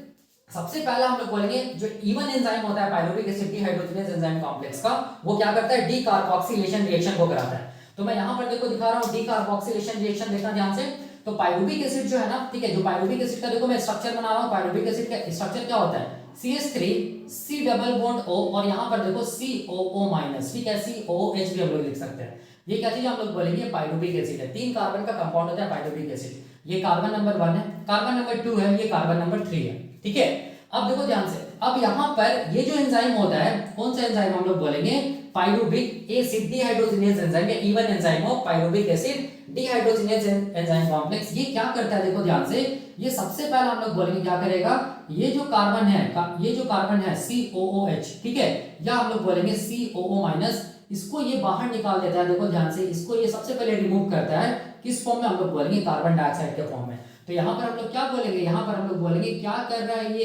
सबसे पहला हम लोग बोलेंगे जो E1 एंजाइम होता है pyruvic acid dehydrogenase enzyme complex का, वो क्या करता है, डीकार्बोक्सिलेशन रिएक्शन को कराता है। तो मैं यहाँ पर देखो दिखा रहा हूँ डीकार्बोक्सिलेशन रिएक्शन, देखना ध्यान से। तो पायरुविक एसिड जो है ना, ठीक है, जो पायरुविक एसिड का देखो मैं स्ट्रक्चर बना रहा हूँ। पायरुविक एसिड का स्ट्रक्चर क्या होता है, CH3 C double bond O, और यहाँ पर देखो COO माइनस। ठीक है, COH भी हम लोग लिख सकते हैं। ये क्या चीज हम लोग बोलेंगे, पायरुविक एसिड है। 3 कार्बन का कंपाउंड होता है पायरुविक एसिड। ये कार्बन नंबर 1 है, कार्बन नंबर 2 है, ये कार्बन नंबर 3 है, ठीक है। अब देखो ध्यान से, अब यहाँ पर ये जो एंजाइम होता है, कौन सा एंजाइम हम लोग बोलेंगे, पाइरुविक एसिड डिहाइड्रोजिनेज एंजाइम या even enzyme of pyruvic acid dehydrogenase enzyme complex. ये क्या करता है, देखो ध्यान से, ये सबसे पहले हम लोग बोलेंगे क्या करेगा, ये जो कार्बन है, ये जो कार्बन है COOH, ठीक है, या हम लोग बोलेंगे COO-, इसको ये बाहर निकाल देता है। देखो ध्यान से, इसको ये सबसे पहले रिमूव करता है, किस फॉर्म में, हम लोग बोलेंगे कार्बन डाइऑक्साइड के फॉर्म में। तो यहाँ पर हम लोग क्या बोलेंगे, यहाँ पर हम लोग बोलेंगे क्या कर रहा है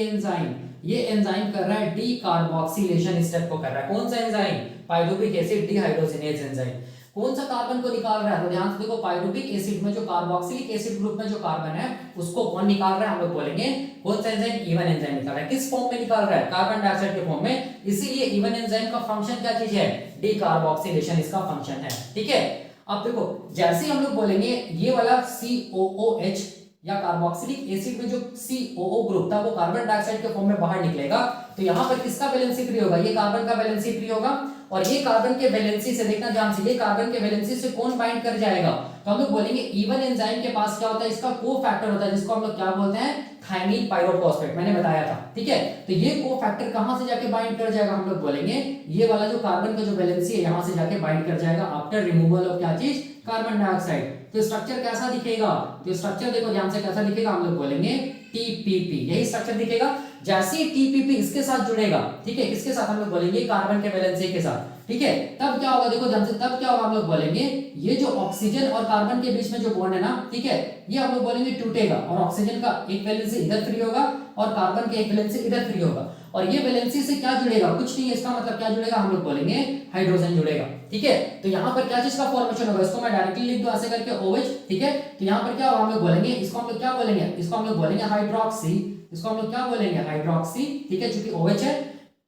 ये एंजाइम कर रहा है डी कार्बोक्सिलेशन स्टेप को कर रहा है। कौन सा enzyme, pyruvic acid dehydrogenase enzyme. कौन सा कार्बन को निकाल रहा है, तो ध्यान से देखो, पाइरुविक एसिड में जो कार्बोक्सिलिक एसिड ग्रुप में जो कार्बन है उसको कौन निकाल रहा है, हम लोग बोलेंगे कौन सा एंजाइम, इवन एंजाइम निकाल रहा है। किस फॉर्म में निकाल रहा है, कार्बन डाइऑक्साइड के फॉर्म में। इसीलिए इवन एंजाइम का फंक्शन क्या चीज है, डी कार्बोक्सिलेशन इसका फंक्शन है, ठीक है। अब देखो, जैसे हम लोग बोलेंगे ये वाला COOH या कार्बोक्सिलिक एसिड में जो COO ग्रुप था वो कार्बन डाइऑक्साइड के फॉर्म में बाहर निकलेगा, तो यहाँ पर किसका वैलेंसी फ्री होगा, ये कार्बन का वैलेंसी फ्री होगा। और ये कार्बन के वैलेंसी से, देखना ध्यान से, ये कार्बन के वैलेंसी से कौन बाइंड कर जाएगा, तो हम लोग बोलेंगे इवन एंजाइम के पास क्या होता है, इसका कोफैक्टर होता है, जिसको हम लोग क्या बोलते हैं, थायमीन पाइरोफॉस्फेट, मैंने बताया था, ठीक है। तो ये कोफैक्टर कहां से जाके बाइंड कर जाएगा, हम लोग बोलेंगे ये वाला जो कार्बन का जो वैलेंसी है यहां से जाके बाइंड कर जाएगा आफ्टर रिमूवल ऑफ क्या चीज, कार्बन डाइऑक्साइड। तो स्ट्रक्चर कैसा दिखेगा, तो स्ट्रक्चर देखो ध्यान से कैसा दिखेगा, हम लोग बोलेंगे TPP, यही स्ट्रक्चर दिखेगा। जैसे ही TPP इसके साथ जुड़ेगा, ठीक है, किसके साथ, हम लोग बोलेंगे कार्बन के वैलेंसी के साथ, ठीक है, तब क्या होगा, देखो ध्यान से, तब क्या होगा, हम लोग बोलेंगे ये जो ऑक्सीजन और कार्बन के बीच में जो बॉन्ड है ना, ठीक है, ये हम लोग बोलेंगे टूटेगा और ऑक्सीजन का एक वैलेंसी इधर फ्री होगा और कार्बन के एक वैलेंसी इधर फ्री होगा। और ये वैलेंसी से क्या जुड़ेगा, कुछ नहीं है, इसका मतलब क्या जुड़ेगा, हम लोग बोलेंगे हाइड्रोजन जुड़ेगा, ठीक है। तो यहाँ पर क्या चीज का फॉर्मेशन होगा, इसको मैं डायरेक्टली लिख दूं ऐसे करके OH, ठीक है। तो यहाँ पर क्या होगा, हम लोग बोलेंगे, इसको हम लोग क्या बोलेंगे, इसको हम लोग बोलेंगे हाइड्रोक्सी, इसको हम लोग क्या बोलेंगे, हाइड्रोक्सी, ठीक है, चूंकि OH है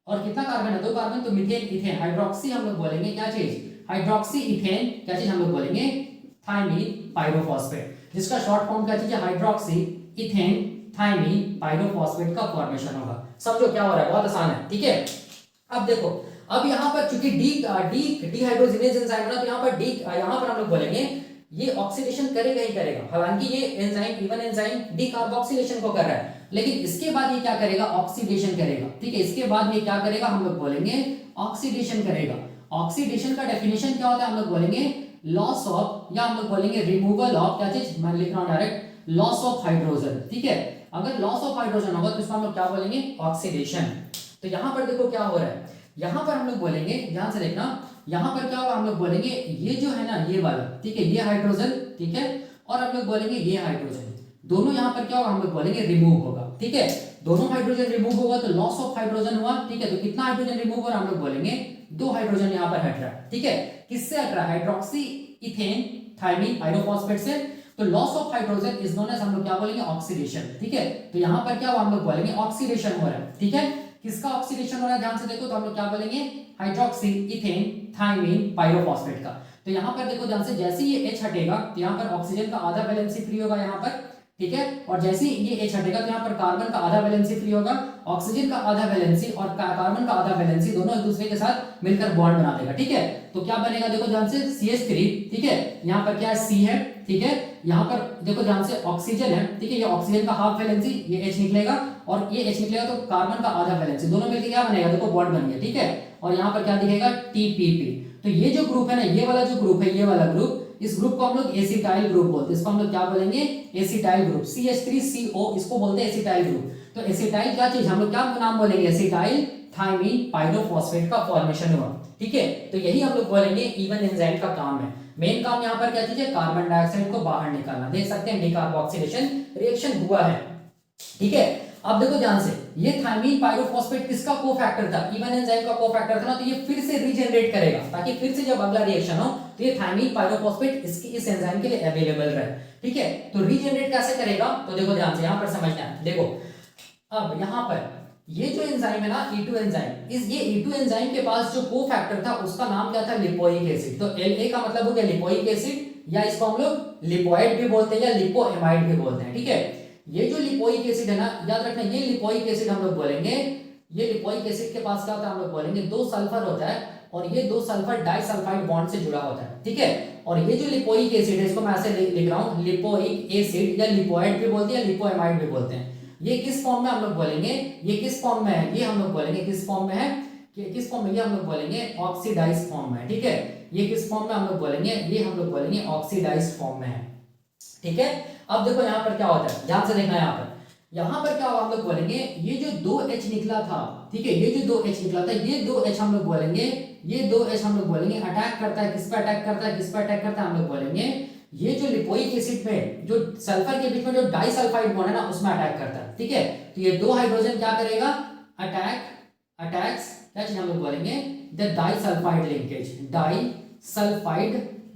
और कितना कार्बन है, 2 कार्बन, तो मीथेन इथेन, हाइड्रोक्सी हम लोग बोलेंगे क्या चीज, हाइड्रोक्सी इथेन, क्या चीज हम लोग बोलेंगे, थायमीन पाइरोफॉस्फेट, जिसका शॉर्ट फॉर्म क्या चीज है, हाइड्रोक्सी इथेन थायमीन पाइरोफॉस्फेट का फॉर्मेशन होगा। समझो क्या हो रहा है, बहुत आसान है, ठीक है। अब देखो, अब यहाँ पर चूंकि डिहाइड्रोजिनेज एंजाइम है, तो यहाँ पर यहाँ पर हम लोग बोलेंगे ये ऑक्सीडेशन करेगा ही करेगा। हालांकि ये एंजाइम, इवन एंजाइम डिकार्बोक्सिलेशन को कर रहा है, लेकिन इसके बाद ये क्या करेगा, ऑक्सीडेशन करेगा, ठीक है। इसके बाद ये क्या करेगा, हम लोग बोलेंगे ऑक्सीडेशन करेगा। ऑक्सीडेशन का डेफिनेशन क्या होता है, हम लोग बोलेंगे लॉस ऑफ, या हम लोग बोलेंगे रिमूवल ऑफ, क्या चीज, मैं लिख रहा हूं डायरेक्ट, लॉस ऑफ हाइड्रोजन, ठीक है। अगर लॉस ऑफ हाइड्रोजन होगा तो इसको हम लोग क्या बोलेंगे, ऑक्सीडेशन। तो यहाँ पर देखो क्या हो रहा है, यहाँ पर हम लोग बोलेंगे, ध्यान से देखना, यहाँ पर क्या होगा, हम लोग बोलेंगे ये जो है ना, ये वाला, ठीक है, ये हाइड्रोजन, ठीक है, और हम लोग बोलेंगे ये हाइड्रोजन, दोनों यहाँ पर क्या होगा, हम लोग बोलेंगे रिमूव होगा, ठीक है। दोनों हाइड्रोजन रिमूव होगा तो लॉस ऑफ हाइड्रोजन हुआ, ठीक है। तो कितना हाइड्रोजन रिमूव हो रहा है, हम लोग बोलेंगे 2 हाइड्रोजन यहाँ पर हट रहा है, ठीक है। किससे हट रहा है, हाइड्रोक्सी इथेन थायमीन पाइरोफॉस्फेट से। तो loss of hydrogen is known as, हम लोग क्या बोलेंगे, ऑक्सीडेशन, ठीक है। तो यहाँ पर क्या हुआ, हम लोग बोलेंगे ऑक्सीडेशन हो रहा है, ठीक है। किसका ऑक्सीडेशन हो रहा है, ध्यान से देखो, तो हम लोग क्या बोलेंगे, हाइड्रोक्सी इथेन थायमीन पाइरोफॉस्फेट का। तो यहाँ पर देखो ध्यान से, जैसे ये H हटेगा तो यहाँ पर ऑक्सीजन का आधा वैलेंसी फ्री होगा यहाँ पर, ठीक है। और जैसे ये H हटेगा तो यहाँ पर कार्बन का आधा वैलेंसी फ्री होगा, ऑक्सीजन का आधा वैलेंसी और कार्बन का आधा वैलेंसी दोनों एक दूसरे के साथ मिलकर बॉन्ड बना देगा, ठीक है। तो क्या बनेगा, देखो ध्यान से, CH3, ठीक है, यहाँ पर क्या है, C है, ठीक है। यहाँ पर देखो ध्यान से, ऑक्सीजन है, ठीक है, ये ऑक्सीजन का हाफ वैलेंसी, ये H निकलेगा और ये H निकलेगा, तो कार्बन का आधा वैलेंसी, दोनों मिलकर क्या बनेगा, देखो बॉन्ड बन गया, ठीक है। और यहाँ पर क्या दिखेगा, TPP। तो ये जो ग्रुप है ना, ये वाला जो ग्रुप है, ये वाला ग्रुप, इस ग्रुप को हम लोग एसिटाइल ग्रुप बोलते हैं, इसको हम लोग क्या बोलेंगे, एसिटाइल ग्रुप, CH3CO, इसको बोलते हैं एसिटाइल ग्रुप। तो एसिटाइल क्या चीज, हम लोग क्या नाम बोलेंगे, एसिटाइल थायमीन पाइरोफॉस्फेट का फॉर्मेशन हुआ, ठीक है। तो यही हम लोग बोलेंगे इवन एंजाइम का काम है। मेन काम यहाँ पर क्या चीज है, कार्बन डाइऑक्साइड को बाहर निकालना। देख सकते हैं डिकार्बोक्सिलेशन रिएक्शन हुआ है, ठीक है। अब देखो ध्यान से, ये थायमीन पाइरोफॉस्फेट किसका कोफैक्टर था, इवन एंजाइम का कोफैक्टर था ना, तो ये फिर से रीजनरेट करेगा ताकि फिर से जब अगला रिएक्शन हो तो ये थायमीन पाइरोफॉस्फेट इस एंजाइम के लिए अवेलेबल रहे, ठीक है। तो रीजनरेट कैसे करेगा, तो देखो ध्यान से, यहाँ पर समझना है, देखो अब यहाँ पर ये जो एंजाइम है ना, E2 एंजाइम, ये E2 एंजाइम के पास जो कोफैक्टर था उसका नाम क्या था, लिपोइक एसिड। तो La का मतलब हो गया लिपोइक एसिड, या इसको हम लोग लिपोइड भी बोलते हैं या लिपोएमाइड भी बोलते हैं, ठीक है। ये जो लिपोइक एसिड है ना, याद रखना, ये लिपोइक एसिड हम लोग बोलेंगे, ये लिपोइक एसिड के पास क्या होता है, हम लोग बोलेंगे 2 सल्फर होता है, और ये दो सल्फर डाइसल्फाइड बॉन्ड से जुड़ा होता है, ठीक है। और ये जो लिपोइक एसिड है, इसको मैं ऐसे लिख रहा हूँ, लिपोइक एसिड या लिपोइड भी बोलते हैं, लिपोएमाइड भी बोलते हैं। ये किस फॉर्म में हम लोग बोलेंगे, ये किस फॉर्म में है, ये हम लोग बोलेंगे किस फॉर्म में है, किस फॉर्म में, ये हम लोग बोलेंगे ऑक्सीडाइज्ड फॉर्म में, ठीक है। ये किस फॉर्म में हम लोग बोलेंगे, ये हम लोग बोलेंगे ऑक्सीडाइज्ड फॉर्म में है, ठीक है। अब देखो यहाँ पर क्या होता है, ध्यान से देखना यहाँ पर क्या होगा, हम लोग बोलेंगे ये जो 2H निकला था, ठीक है, ये जो 2H निकला था, ये 2H हम लोग बोलेंगे, ये 2H हम लोग बोलेंगे अटैक करता है, किस पे अटैक करता है, किस पे अटैक करता है, हम लोग बोलेंगे ये जो लिपोइक एसिड में जो सल्फर के बीच में जो डाइसल्फाइड बॉन्ड है ना, उसमें अटैक करता है, ठीक है। तो ये दो हाइड्रोजन क्या करेगा, अटैक्स क्या चीज हम लोग बोलेंगे, the disulphide linkage,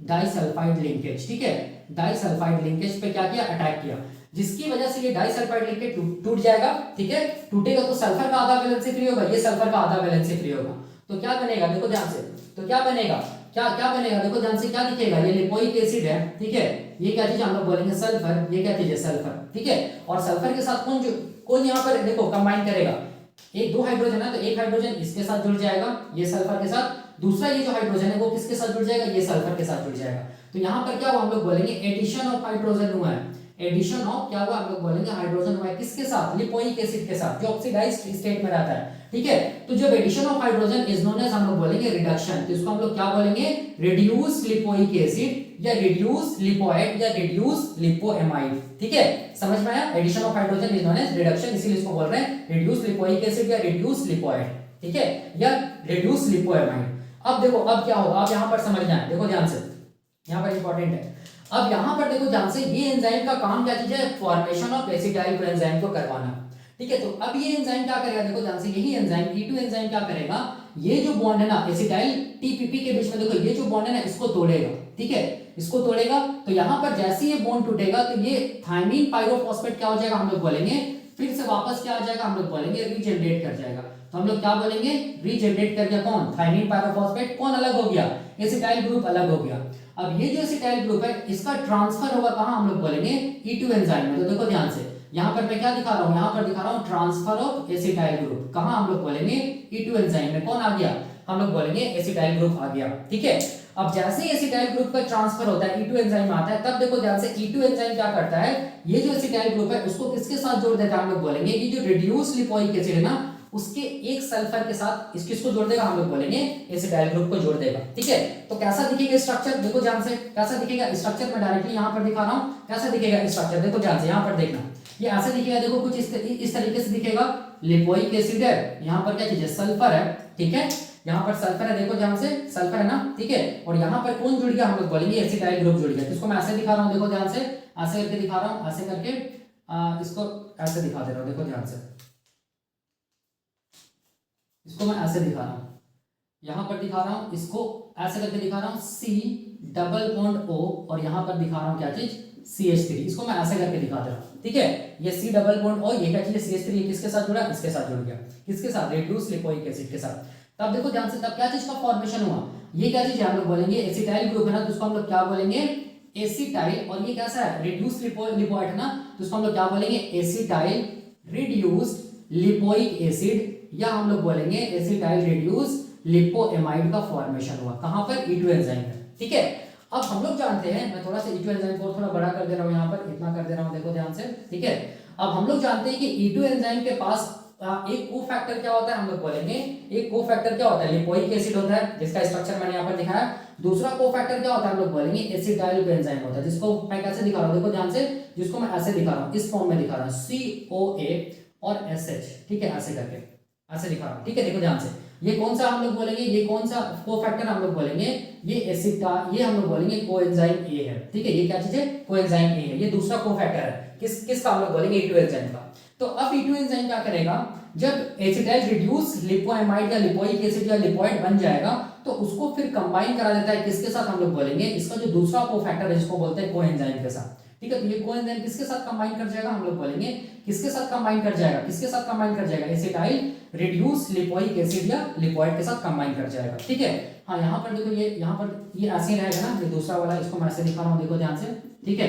disulphide linkage, ठीक है। डाइसल्फाइड लिंकेज पे क्या किया, अटैक किया, जिसकी वजह से ये डाइसल्फाइड लिंकेज टूट जाएगा, ठीक है। टूटेगा तो सल्फर का आधा वैलेंसी फ्री होगा, ये सल्फर का आधा वैलेंसी फ्री होगा, तो क्या बनेगा, देखो ध्यान से, तो क्या बनेगा, क्या बनेगा, देखो ध्यान से, क्या दिखेगा, ये लिपोइक एसिड है, ठीक है। ये क्या चीज हम लोग बोलेंगे, सल्फर, ये क्या चीज है, सल्फर, ठीक है। और सल्फर के साथ कौन यहाँ पर देखो कंबाइन करेगा, एक दो हाइड्रोजन है तो एक हाइड्रोजन इसके साथ जुड़ जाएगा, ये सल्फर के साथ, दूसरा ये जो हाइड्रोजन है वो किसके साथ जुड़ जाएगा, ये सल्फर के साथ जुड़ जाएगा। तो यहाँ पर क्या हुआ, हम लोग बोलेंगे एडिशन ऑफ हाइड्रोजन हुआ है, एडिशन ऑफ क्या हुआ, हम लोग बोलेंगे हाइड्रोजन हुआ है, किसके साथ, लिपोइक एसिड के साथ, जो ऑक्सीडाइज्ड स्टेट में रहता है, ठीक है। तो जब addition of hydrogen is known as, हम लोग बोलेंगे रिडक्शन, तो इसको हम लोग क्या बोलेंगे, रिड्यूस लिपोइक एसिड या रिड्यूस लिपोइड या रिड्यूस लिपोएमाइड, ठीक है। समझ में आया, addition of hydrogen is known as reduction, इसीलिए इसको बोल रहे हैं रिड्यूस लिपोइक एसिड या रिड्यूस लिपोइड, ठीक है, या रिड्यूस लिपोएमाइड। अब देखो अब क्या होगा, आप यहां पर समझना है, देखो ध्यान से, यहां पर इंपॉर्टेंट है। अब यहां पर देखो ध्यान से, ये एंजाइम का काम क्या चीज है, फॉर्मेशन ऑफ एसिटाइल एंजाइम को करवाना, ठीक है। तो अब ये एंजाइम क्या करेगा, देखो ध्यान से, यही एंजाइम E2 एंजाइम क्या करेगा, ये जो बॉन्ड है ना एसिटाइल TPP के बीच में, देखो ये जो बॉन्ड है ना इसको तोड़ेगा, ठीक है, इसको तोड़ेगा। तो यहां पर जैसे ये बॉन्ड टूटेगा तो ये थायमीन पाइरोफॉस्फेट क्या हो जाएगा, हम लोग बोलेंगे फिर से वापस क्या आ जाएगा, हम लोग बोलेंगे रीजनरेट कर जाएगा। तो हम लोग क्या बोलेंगे, रीजनरेट कर गया, कौन, थायमीन पाइरोफॉस्फेट, कौन अलग हो गया, एसिटाइल ग्रुप अलग हो गया। अब ये जो एसिटाइल ग्रुप है इसका ट्रांसफर होगा कहां, हम लोग बोलेंगे E2 एंजाइम में। तो देखो ध्यान से, यहां पर मैं क्या दिखा रहा हूं, यहां पर दिखा रहा हूं ट्रांसफर ऑफ एसिटाइल ग्रुप, कहां हम लोग बोलेंगे E2 एंजाइम में, कौन आ गया, हम लोग बोलेंगे एसिटाइल ग्रुप आ गया, ठीक है। अब जैसे ही एसिटाइल ग्रुप का ट्रांसफर होता है E2 एंजाइम आता है, तब देखो ध्यान से E2 एंजाइम क्या करता है, ये जो एसिटाइल ग्रुप है उसको किसके साथ जोड़ देता है, हम लोग बोलेंगे ये जो रिड्यूस लिपोइक एसिड है ना, उसके एक सल्फर के साथ किसको जोड़ देगा, हम लोग बोलेंगे एसिटाइल ग्रुप को जोड़ देगा, ठीक है। तो कैसा दिखेगा स्ट्रक्चर, देखो ध्यान से, कैसा दिखेगा स्ट्रक्चर, मैं डायरेक्टली यहां पर दिखा रहा हूं, कैसा दिखेगा स्ट्रक्चर, देखो ध्यान से, यहां पर देखना, ये ऐसे दिखेगा, देखो कुछ इस तरीके से दिखेगा, लिपोइक एसिड है, यहां पर क्या चीज है, सल्फर है, ठीक है, यहां पर सल्फर है, देखो ध्यान से, सल्फर है ना, ठीक है। और यहां पर कौन जुड़ गया, हम लोग बोलेंगे एसिटाइल ग्रुप जुड़ गया। इसको मैं ऐसे दिखा रहा हूं, देखो ध्यान से, ऐसे करके दिखा रहा हूं, ऐसे करके इसको ऐसे दिखा दे रहा हूं, देखो ध्यान से, इसको मैं ऐसे दिखा रहा हूं, यहां पर दिखा रहा हूं, इसको ऐसे करके दिखा रहा हूं, C डबल बॉन्ड O, और यहां पर दिखा रहा हूं क्या चीज, CH3, इसको मैं ऐसे करके दिखा दे रहा हूं, ठीक है। ये C डबल बॉन्ड O, ये क्या चीज है, CH3, ये किसके साथ जुड़ा, इसके साथ जुड़ गया, किसके साथ, रिड्यूस लिपोइक एसिड के साथ। तब देखो ध्यान से, तब क्या चीज का फॉर्मेशन हुआ, ये क्या चीज है, हम लोग बोलेंगे एसिटाइल ग्रुप है ना, तो उसको हम लोग क्या बोलेंगे एसिटाइल, और ये कैसा है, रिड्यूस लिपोइड है ना, तो उसको हम लोग क्या बोलेंगे एसिटाइल रिड्यूस्ड लिपोइक एसिड, या हम लोग बोलेंगे एसिटाइल रिड्यूस लिपोएमाइड का फॉर्मेशन हुआ, कहां पर, E2 एंजाइम में, ठीक है। अब हम लोग जानते हैं, मैं थोड़ा सा E2 एंजाइम को थोड़ा बड़ा कर दे रहा हूं, यहां पर इतना कर दे रहा हूं, देखो ध्यान से, ठीक है। अब हम लोग जानते हैं कि E2 एंजाइम के पास एक कोफैक्टर क्या होता है, हम लोग बोलेंगे एक कोफैक्टर क्या होता है, लिपोइक एसिड होता है, जिसका स्ट्रक्चर मैंने यहां पर दिखाया। दूसरा कोफैक्टर क्या होता है, हम लोग बोलेंगे एसिटाइल एंजाइम होता है, जिसको मैं कैसे दिखा रहा हूं, देखो ध्यान से, जिसको मैं ऐसे दिखा रहा हूं, इस फॉर्म में दिखा रहा हूं, COA और SH, ठीक है, ऐसे करके ऐसे दिखा रहा हूं, ठीक है। देखो ध्यान से, ये कौन सा हम लोग बोलेंगे, ये कौन सा कोफैक्टर हम लोग बोलेंगे, ये एसिड का, ये हम लोग बोलेंगे कोएंजाइम A है, ठीक है, ये क्या चीज है, कोएंजाइम A है, ये दूसरा कोफैक्टर है, किसका हम लोग बोलेंगे E2 एंजाइम का। तो अब E2 एंजाइम क्या करेगा, जब एसिटाइल रिड्यूस लिपोएमाइड या लिपोइक एसिड या लिपोइड बन जाएगा, तो उसको फिर कंबाइन करा देता है, किसके साथ, हम लोग बोलेंगे इसका जो दूसरा कोफैक्टर है, जिसको बोलते हैं कोएंजाइम के साथ, ठीक है। तो ये कोएंजाइम किसके साथ कंबाइन कर जाएगा, हम लोग बोलेंगे किसके साथ कंबाइन कर जाएगा, किसके साथ कंबाइन कर जाएगा, एसिटाइल रिड्यूस लिपोइक एसिड या लिपोइड के साथ कंबाइन कर जाएगा, ठीक है। हाँ, यहाँ पर देखो, ये यहाँ पर ये ऐसे रहेगा ना, ये दूसरा वाला, इसको मैं ऐसे दिखा रहा हूँ, देखो ध्यान से, ठीक है,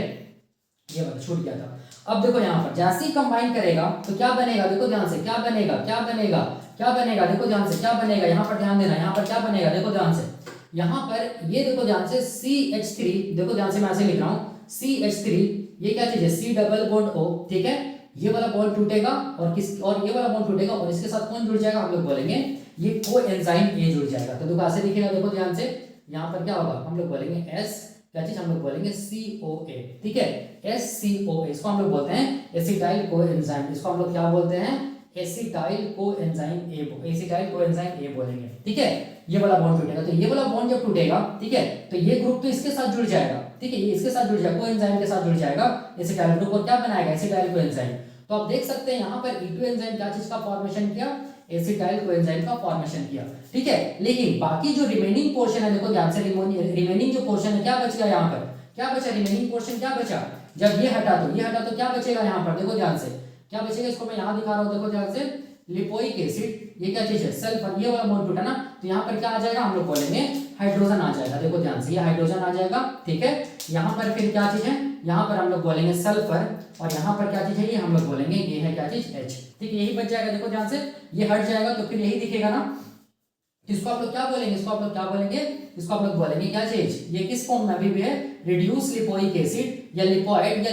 ये वाला छूट गया था। अब देखो यहाँ पर जैसे ही कंबाइन करेगा तो क्या बनेगा, देखो ध्यान से, क्या बनेगा क्या बनेगा, देखो ध्यान से क्या बनेगा, यहाँ पर ध्यान देना, यहाँ पर क्या बनेगा, देखो ध्यान से, यहाँ पर ये देखो ध्यान से CH3, देखो ध्यान से मैं ऐसे लिख रहा हूँ CH3, ये क्या चीज है, C डबल बॉन्ड O, ठीक है, ये वाला बॉन्ड टूटेगा और ये वाला बॉन्ड टूटेगा और इसके साथ कौन जुड़ जाएगा, हम लोग बोलेंगे ये कोएंजाइम A जुड़ जाएगा। तो देखो ऐसे दिखेगा, देखो ध्यान से, यहाँ पर क्या होगा, हम लोग बोलेंगे S, क्या चीज, हम लोग बोलेंगे COA, ठीक है, SCOA, इसको हम लोग बोलते हैं एसिटाइल कोएंजाइम, इसको हम लोग क्या बोलते हैं, एसिटाइल कोएंजाइम A बोलेंगे, ठीक है। ये वाला बॉन्ड टूटेगा, तो ये वाला बॉन्ड जब टूटेगा, ठीक है, तो ये ग्रुप तो इसके साथ जुड़ जाएगा, ठीक है, ये इसके साथ जुड़ जाएगा, कोएंजाइम के साथ जुड़ जाएगा, एसिटाइल ग्रुप को क्या बनाएगा, एसिटाइल कोएंजाइम। तो आप देख सकते हैं यहाँ पर E2 एंजाइम क्या चीज का फॉर्मेशन किया, एसिटाइल कोएंजाइम का फॉर्मेशन किया, ठीक है। लेकिन बाकी जो रिमेनिंग पोर्शन है, देखो ध्यान से, रिमेनिंग जो पोर्शन है, क्या बच गया यहाँ पर, क्या बचा, रिमेनिंग पोर्शन क्या बचा, जब ये हटा तो क्या बचेगा यहाँ पर, देखो ध्यान से क्या बचेगा, इसको मैं यहाँ दिखा रहा हूँ, देखो ध्यान से, लिपोइक एसिड, ये क्या चीज है, सल्फर, ये वाला बॉन्ड टूटा ना, तो यहाँ पर क्या आ जाएगा, हम लोग बोलेंगे हाइड्रोजन आ जाएगा, देखो ध्यान से, ये हाइड्रोजन आ जाएगा, ठीक है। यहाँ पर फिर क्या चीज है, यहाँ पर हम लोग बोलेंगे सल्फर, और यहाँ पर क्या चीज है, ये हम लोग बोलेंगे ये है क्या चीज H, ठीक है, यही बच जाएगा, देखो ध्यान से, ये हट जाएगा तो फिर यही दिखेगा ना, इसको आप लोग क्या बोलेंगे, इसको आप लोग क्या बोलेंगे, इसको आप लोग बोलेंगे क्या चीज, ये किस फॉर्म में अभी भी है, रिड्यूस लिपोइक एसिड या लिपोइड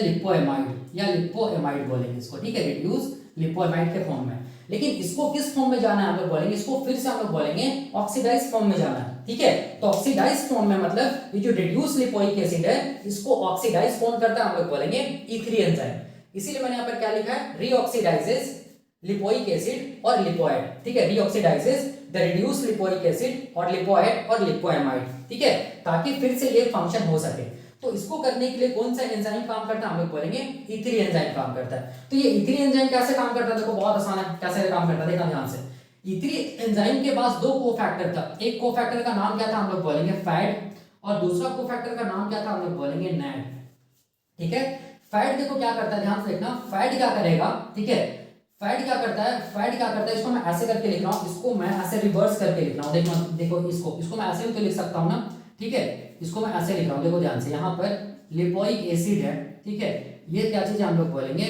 या लिपोएमाइड बोलेंगे इसको, ठीक है, रिड्यूस लिपोएमाइड के फॉर्म में। लेकिन इसको किस फॉर्म में जाना है, हम लोग बोलेंगे इसको फिर से हम लोग बोलेंगे ऑक्सीडाइज फॉर्म में जाना है, ठीक है। तो ऑक्सीडाइज फॉर्म में मतलब ये जो रिड्यूस लिपोइक एसिड है, इसको ऑक्सीडाइज कौन करता है, हम लोग बोलेंगे E3 एंजाइम। इसीलिए मैंने यहाँ पर क्या लिखा है, रीऑक्सीडाइजेस लिपोइक एसिड और लिपोइड, ठीक है, रीऑक्सीडाइजेस द रिड्यूस लिपोइक एसिड और लिपोइड और लिपोएमाइड, ठीक है, ताकि फिर से ये फंक्शन हो सके। तो इसको करने के लिए कौन सा एंजाइम काम करता है, हम लोग बोलेंगे E3 एंजाइम काम करता है। तो ये E3 एंजाइम कैसे काम करता है, देखो बहुत आसान है, कैसे काम करता है, देखना ध्यान से। E3 एंजाइम के पास दो कोफैक्टर था, एक कोफैक्टर का नाम क्या था, हम लोग बोलेंगे फैड, और दूसरा कोफैक्टर का नाम क्या था, हम लोग बोलेंगे नैड, ठीक है। फैड देखो क्या करता है, ध्यान से देखना, फैड क्या करेगा, ठीक है, फैड क्या करता है, इसको मैं ऐसे करके लिख रहा हूँ, इसको मैं ऐसे रिवर्स करके लिख रहा हूँ, देखो इसको मैं ऐसे भी तो लिख सकता हूँ ना, ठीक है, इसको मैं ऐसे लिख रहा हूँ, देखो ध्यान से, यहाँ पर लिपोइक एसिड है, ठीक है, ये क्या चीज है, हम लोग बोलेंगे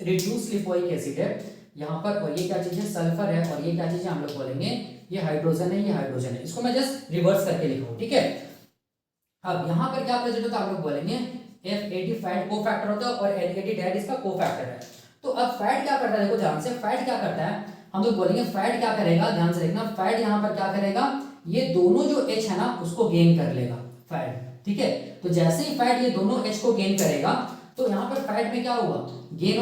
रिड्यूस लिपोइक एसिड है यहाँ पर, और ये क्या चीज है, सल्फर है, और ये क्या चीज है, हम लोग बोलेंगे ये हाइड्रोजन है, ये हाइड्रोजन है, इसको मैं जस्ट रिवर्स करके लिख रहा हूँ, ठीक है। अब यहाँ पर क्या प्रेजेंट होता है, हम लोग बोलेंगे F80 फैड कोफैक्टर होता है और N80 डैड इसका कोफैक्टर है। तो अब फैड क्या करता है, देखो ध्यान से, फैड क्या करता है, हम लोग बोलेंगे फैड क्या करेगा, ध्यान से देखना, फैड यहाँ पर क्या करेगा, ये दोनों जो H है ना उसको गेन कर लेगा फैड, ठीक है। तो जैसे ही फैड ये दोनों H को गेन करेगा, तो यहाँ पर फैड में क्या हुआ, गेन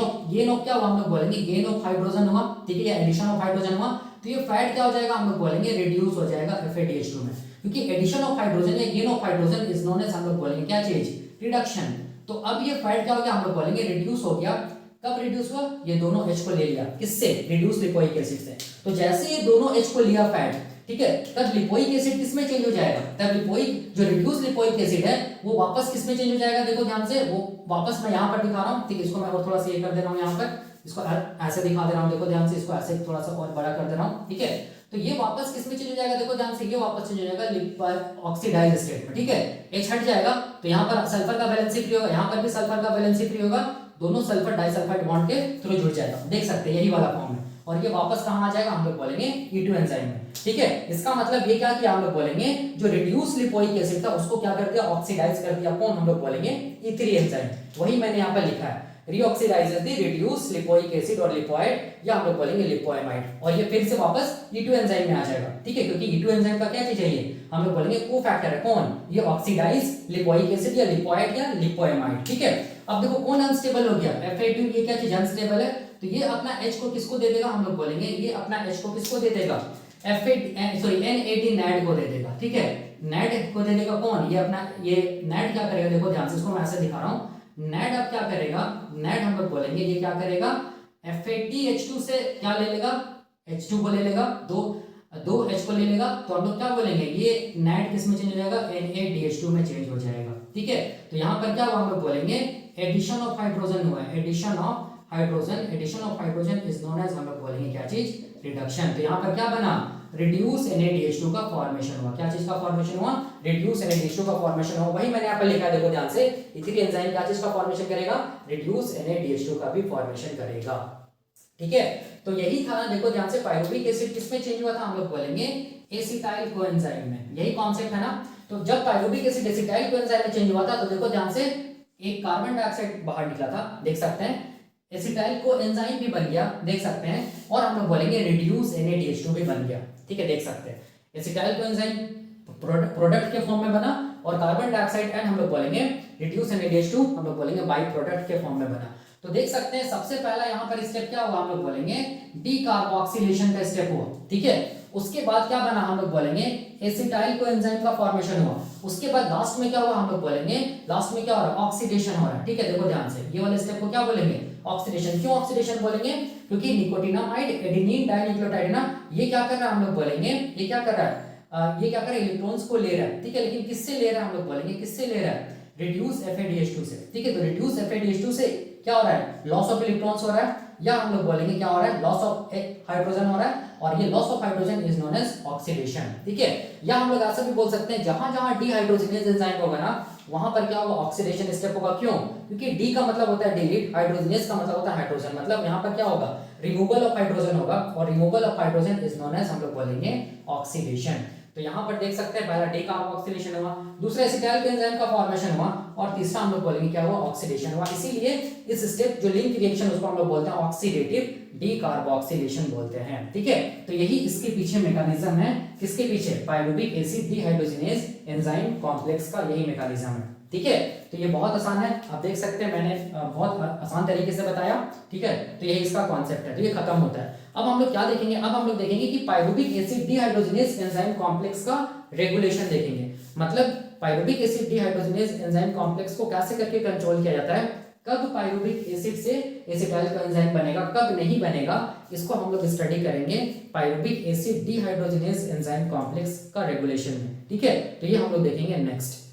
ऑफ क्या हुआ, हम लोग बोलेंगे गेन ऑफ हाइड्रोजन हुआ, ठीक है, या एडिशन ऑफ हाइड्रोजन हुआ, तो ये फैड क्या हो जाएगा, हम लोग बोलेंगे रिड्यूस हो जाएगा FADH2 में, क्योंकि एडिशन ऑफ हाइड्रोजन या gain of hydrogen is known as, हम लोग बोलेंगे क्या चीज, रिडक्शन। तो अब ये फैड क्या हो गया, हम लोग बोलेंगे रिड्यूस हो गया, कब रिड्यूस हुआ, ये दोनों H को ले लिया, किससे, रिड्यूस लिपोइक एसिड से। तो जैसे ये दोनों H को लिया फैड, ठीक है, तब लिपोइक एसिड किसमें चेंज हो जाएगा, तब लिपोइक जो रिड्यूस लिपोइक एसिड है वो वापस किसमें चेंज हो जाएगा, देखो ध्यान से, वो वापस मैं यहाँ पर दिखा रहा हूँ, ठीक है, इसको मैं और थोड़ा सा ये कर दे रहा हूँ, यहाँ पर इसको ऐसे दिखा दे रहा हूँ, देखो ध्यान से, इसको ऐसे थोड़ा सा और बड़ा कर दे रहा हूँ, ठीक है। तो ये वापस किसमें चेंज हो जाएगा, देखो ध्यान से, ये वापस चेंज हो जाएगा ऑक्सीडाइज स्टेट में, ठीक है, H हट जाएगा, तो यहाँ पर सल्फर का वैलेंसी फ्री होगा, यहाँ पर भी सल्फर का वैलेंसी फ्री होगा, दोनों सल्फर डाइसल्फाइड बॉन्ड के थ्रू जुड़ जाएगा, देख सकते हैं यही वाला फॉर्म है, और ये वापस कहाँ आ जाएगा, हम लोग बोलेंगे E2 एंजाइम में, ठीक है। इसका मतलब ये क्या किया, हम लोग बोलेंगे जो रिड्यूस लिपोइक एसिड था उसको क्या कर दिया, ऑक्सीडाइज कर दिया, कौन, हम लोग बोलेंगे E3 एंजाइम, वही मैंने यहाँ पर लिखा है, रीऑक्सीडाइजेस द रिड्यूस लिपोइक एसिड और लिपोइड, या हम लोग बोलेंगे लिपोएमाइड, और ये फिर से वापस E2 एंजाइम में आ जाएगा, ठीक है, क्योंकि E2 एंजाइम का क्या चीज है, ये हम लोग बोलेंगे कोफैक्टर है, कौन, ये ऑक्सीडाइज लिपोइक एसिड या लिपोइड या लिपोएमाइड, ठीक है। अब देखो कौन अनस्टेबल हो गया, F8 ये क्या चीज अनस्टेबल है, तो ये अपना H को किसको दे देगा, हम लोग बोलेंगे ये अपना H को किसको दे देगा, N80 नैड को दे देगा, ठीक है, नैड को दे देगा, कौन, ये अपना ये नैड क्या करेगा, देखो ध्यान से, इसको मैं ऐसे दिखा रहा हूँ, नैड अब क्या करेगा, नैड हम लोग बोलेंगे ये क्या करेगा, F80H2 से क्या ले लेगा, H2 को ले लेगा, दो H को ले लेगा, तो हम लोग क्या बोलेंगे, ये नैड किस में चेंज हो जाएगा, NaDH2 में चेंज हो जाएगा, ठीक है। तो यहाँ पर क्या हुआ, हम लोग बोलेंगे एडिशन ऑफ हाइड्रोजन हुआ है, addition of hydrogen is known as, हम लोग बोलेंगे क्या चीज, रिडक्शन। तो यहाँ पर क्या बना, रिड्यूस NaDH2 का फॉर्मेशन हुआ, क्या चीज का फॉर्मेशन हुआ, रिड्यूस NaDH2 का फॉर्मेशन हुआ, वही मैंने यहाँ पर लिखा है, देखो ध्यान से, E3 एंजाइम क्या चीज का फॉर्मेशन करेगा, रिड्यूस NaDH2 का भी फॉर्मेशन करेगा, ठीक है। तो यही था, देखो ध्यान से, पायरुविक एसिड किसमें चेंज हुआ था, हम लोग बोलेंगे एसिटाइल कोएंजाइम में। यही कॉन्सेप्ट है ना। तो जब पायरुविक एसिड एसिटाइल कोएंजाइम में चेंज हुआ था तो देखो ध्यान से, एक कार्बन डाइऑक्साइड बाहर निकला था, देख सकते हैं, एसिटाइल कोएंजाइम भी बन गया, देख सकते हैं, और हम लोग बोलेंगे रिड्यूस NaDH2 भी बन गया। ठीक है, देख सकते हैं, एसिटाइल कोएंजाइम प्रोडक्ट के फॉर्म में बना, और कार्बन डाइऑक्साइड एंड हम लोग बोलेंगे रिड्यूस NaDH2 हम लोग बोलेंगे बाई प्रोडक्ट के फॉर्म में बना। तो देख सकते हैं, सबसे पहला यहाँ पर स्टेप क्या हुआ, हम लोग बोलेंगे डीकार्बोक्सिलेशन का स्टेप हुआ। ठीक है, उसके बाद क्या बना, हम लोग बोलेंगे एसिटाइल कोएंजाइम का फॉर्मेशन हुआ। उसके बाद लास्ट में क्या हुआ, हम लोग बोलेंगे लास्ट में क्या हो रहा है, ऑक्सीडेशन हो रहा है। ठीक है, देखो ध्यान से, ये वाले स्टेप को क्या बोलेंगे, ऑक्सीडेशन। क्यों ऑक्सीडेशन बोलेंगे, क्योंकि निकोटिनामाइड एडेनिन डाइन्यूक्लियोटाइड ना, ये क्या कर रहा है, हम लोग बोलेंगे ये क्या कर रहा है, ये क्या कर रहा है, इलेक्ट्रॉन्स को ले रहा है। ठीक है, लेकिन किससे ले रहा है, हम लोग बोलेंगे किससे ले रहा है, रिड्यूस FADH2 से। ठीक है, तो रिड्यूस FADH2 से क्या हो रहा है, लॉस ऑफ इलेक्ट्रॉन्स हो रहा है, या हम लोग बोलेंगे क्या हो रहा है, लॉस ऑफ हाइड्रोजन हो रहा है, और ये loss of hydrogen is known as oxidation. ठीक है, या हम लोग ऐसा भी बोल सकते हैं, जहां जहां डीहाइड्रोजनेज एंजाइम होगा ना, वहां पर क्या होगा, ऑक्सीडेशन स्टेप होगा। क्यों, क्योंकि डी का मतलब होता है डिलीट, हाइड्रोजनेज का मतलब होता है हाइड्रोजन, मतलब यहाँ पर क्या होगा, रिमूवल ऑफ हाइड्रोजन होगा, और removal of hydrogen is known as हम लोग बोलेंगे ऑक्सीडेशन। तो यहाँ पर देख सकते हैं, पहला डीकार्बोक्सिलेशन हुआ, दूसरा एसिटाइल कोएंजाइम का फॉर्मेशन हुआ, और तीसरा हम लोग बोलेंगे क्या हुआ, ऑक्सीडेशन हुआ। इसीलिए इस स्टेप जो लिंक रिएक्शन उसको हम लोग बोलते हैं ऑक्सीडेटिव डीकार्बोक्सिलेशन बोलते हैं। ठीक है, तो यही इसके पीछे मैकेनिज्म है, किसके पीछे, pyruvic acid dehydrogenase enzyme complex का यही मैकेनिज्म है। ठीक है, तो ये बहुत आसान है, आप देख सकते हैं, मैंने बहुत आसान तरीके से बताया। ठीक है, तो यही इसका कॉन्सेप्ट है, तो ये खत्म होता है। अब हम लोग क्या देखेंगे, अब हम लोग देखेंगे कि pyruvic acid dehydrogenase enzyme complex का रेगुलेशन देखेंगे। मतलब pyruvic acid dehydrogenase enzyme complex को कैसे करके कंट्रोल किया जाता है, कब पायरुविक एसिड से एसिटाइल कोएंजाइम बनेगा, कब नहीं बनेगा, इसको हम लोग स्टडी करेंगे pyruvic acid dehydrogenase enzyme complex का रेगुलेशन में। ठीक है, तो ये हम लोग देखेंगे नेक्स्ट।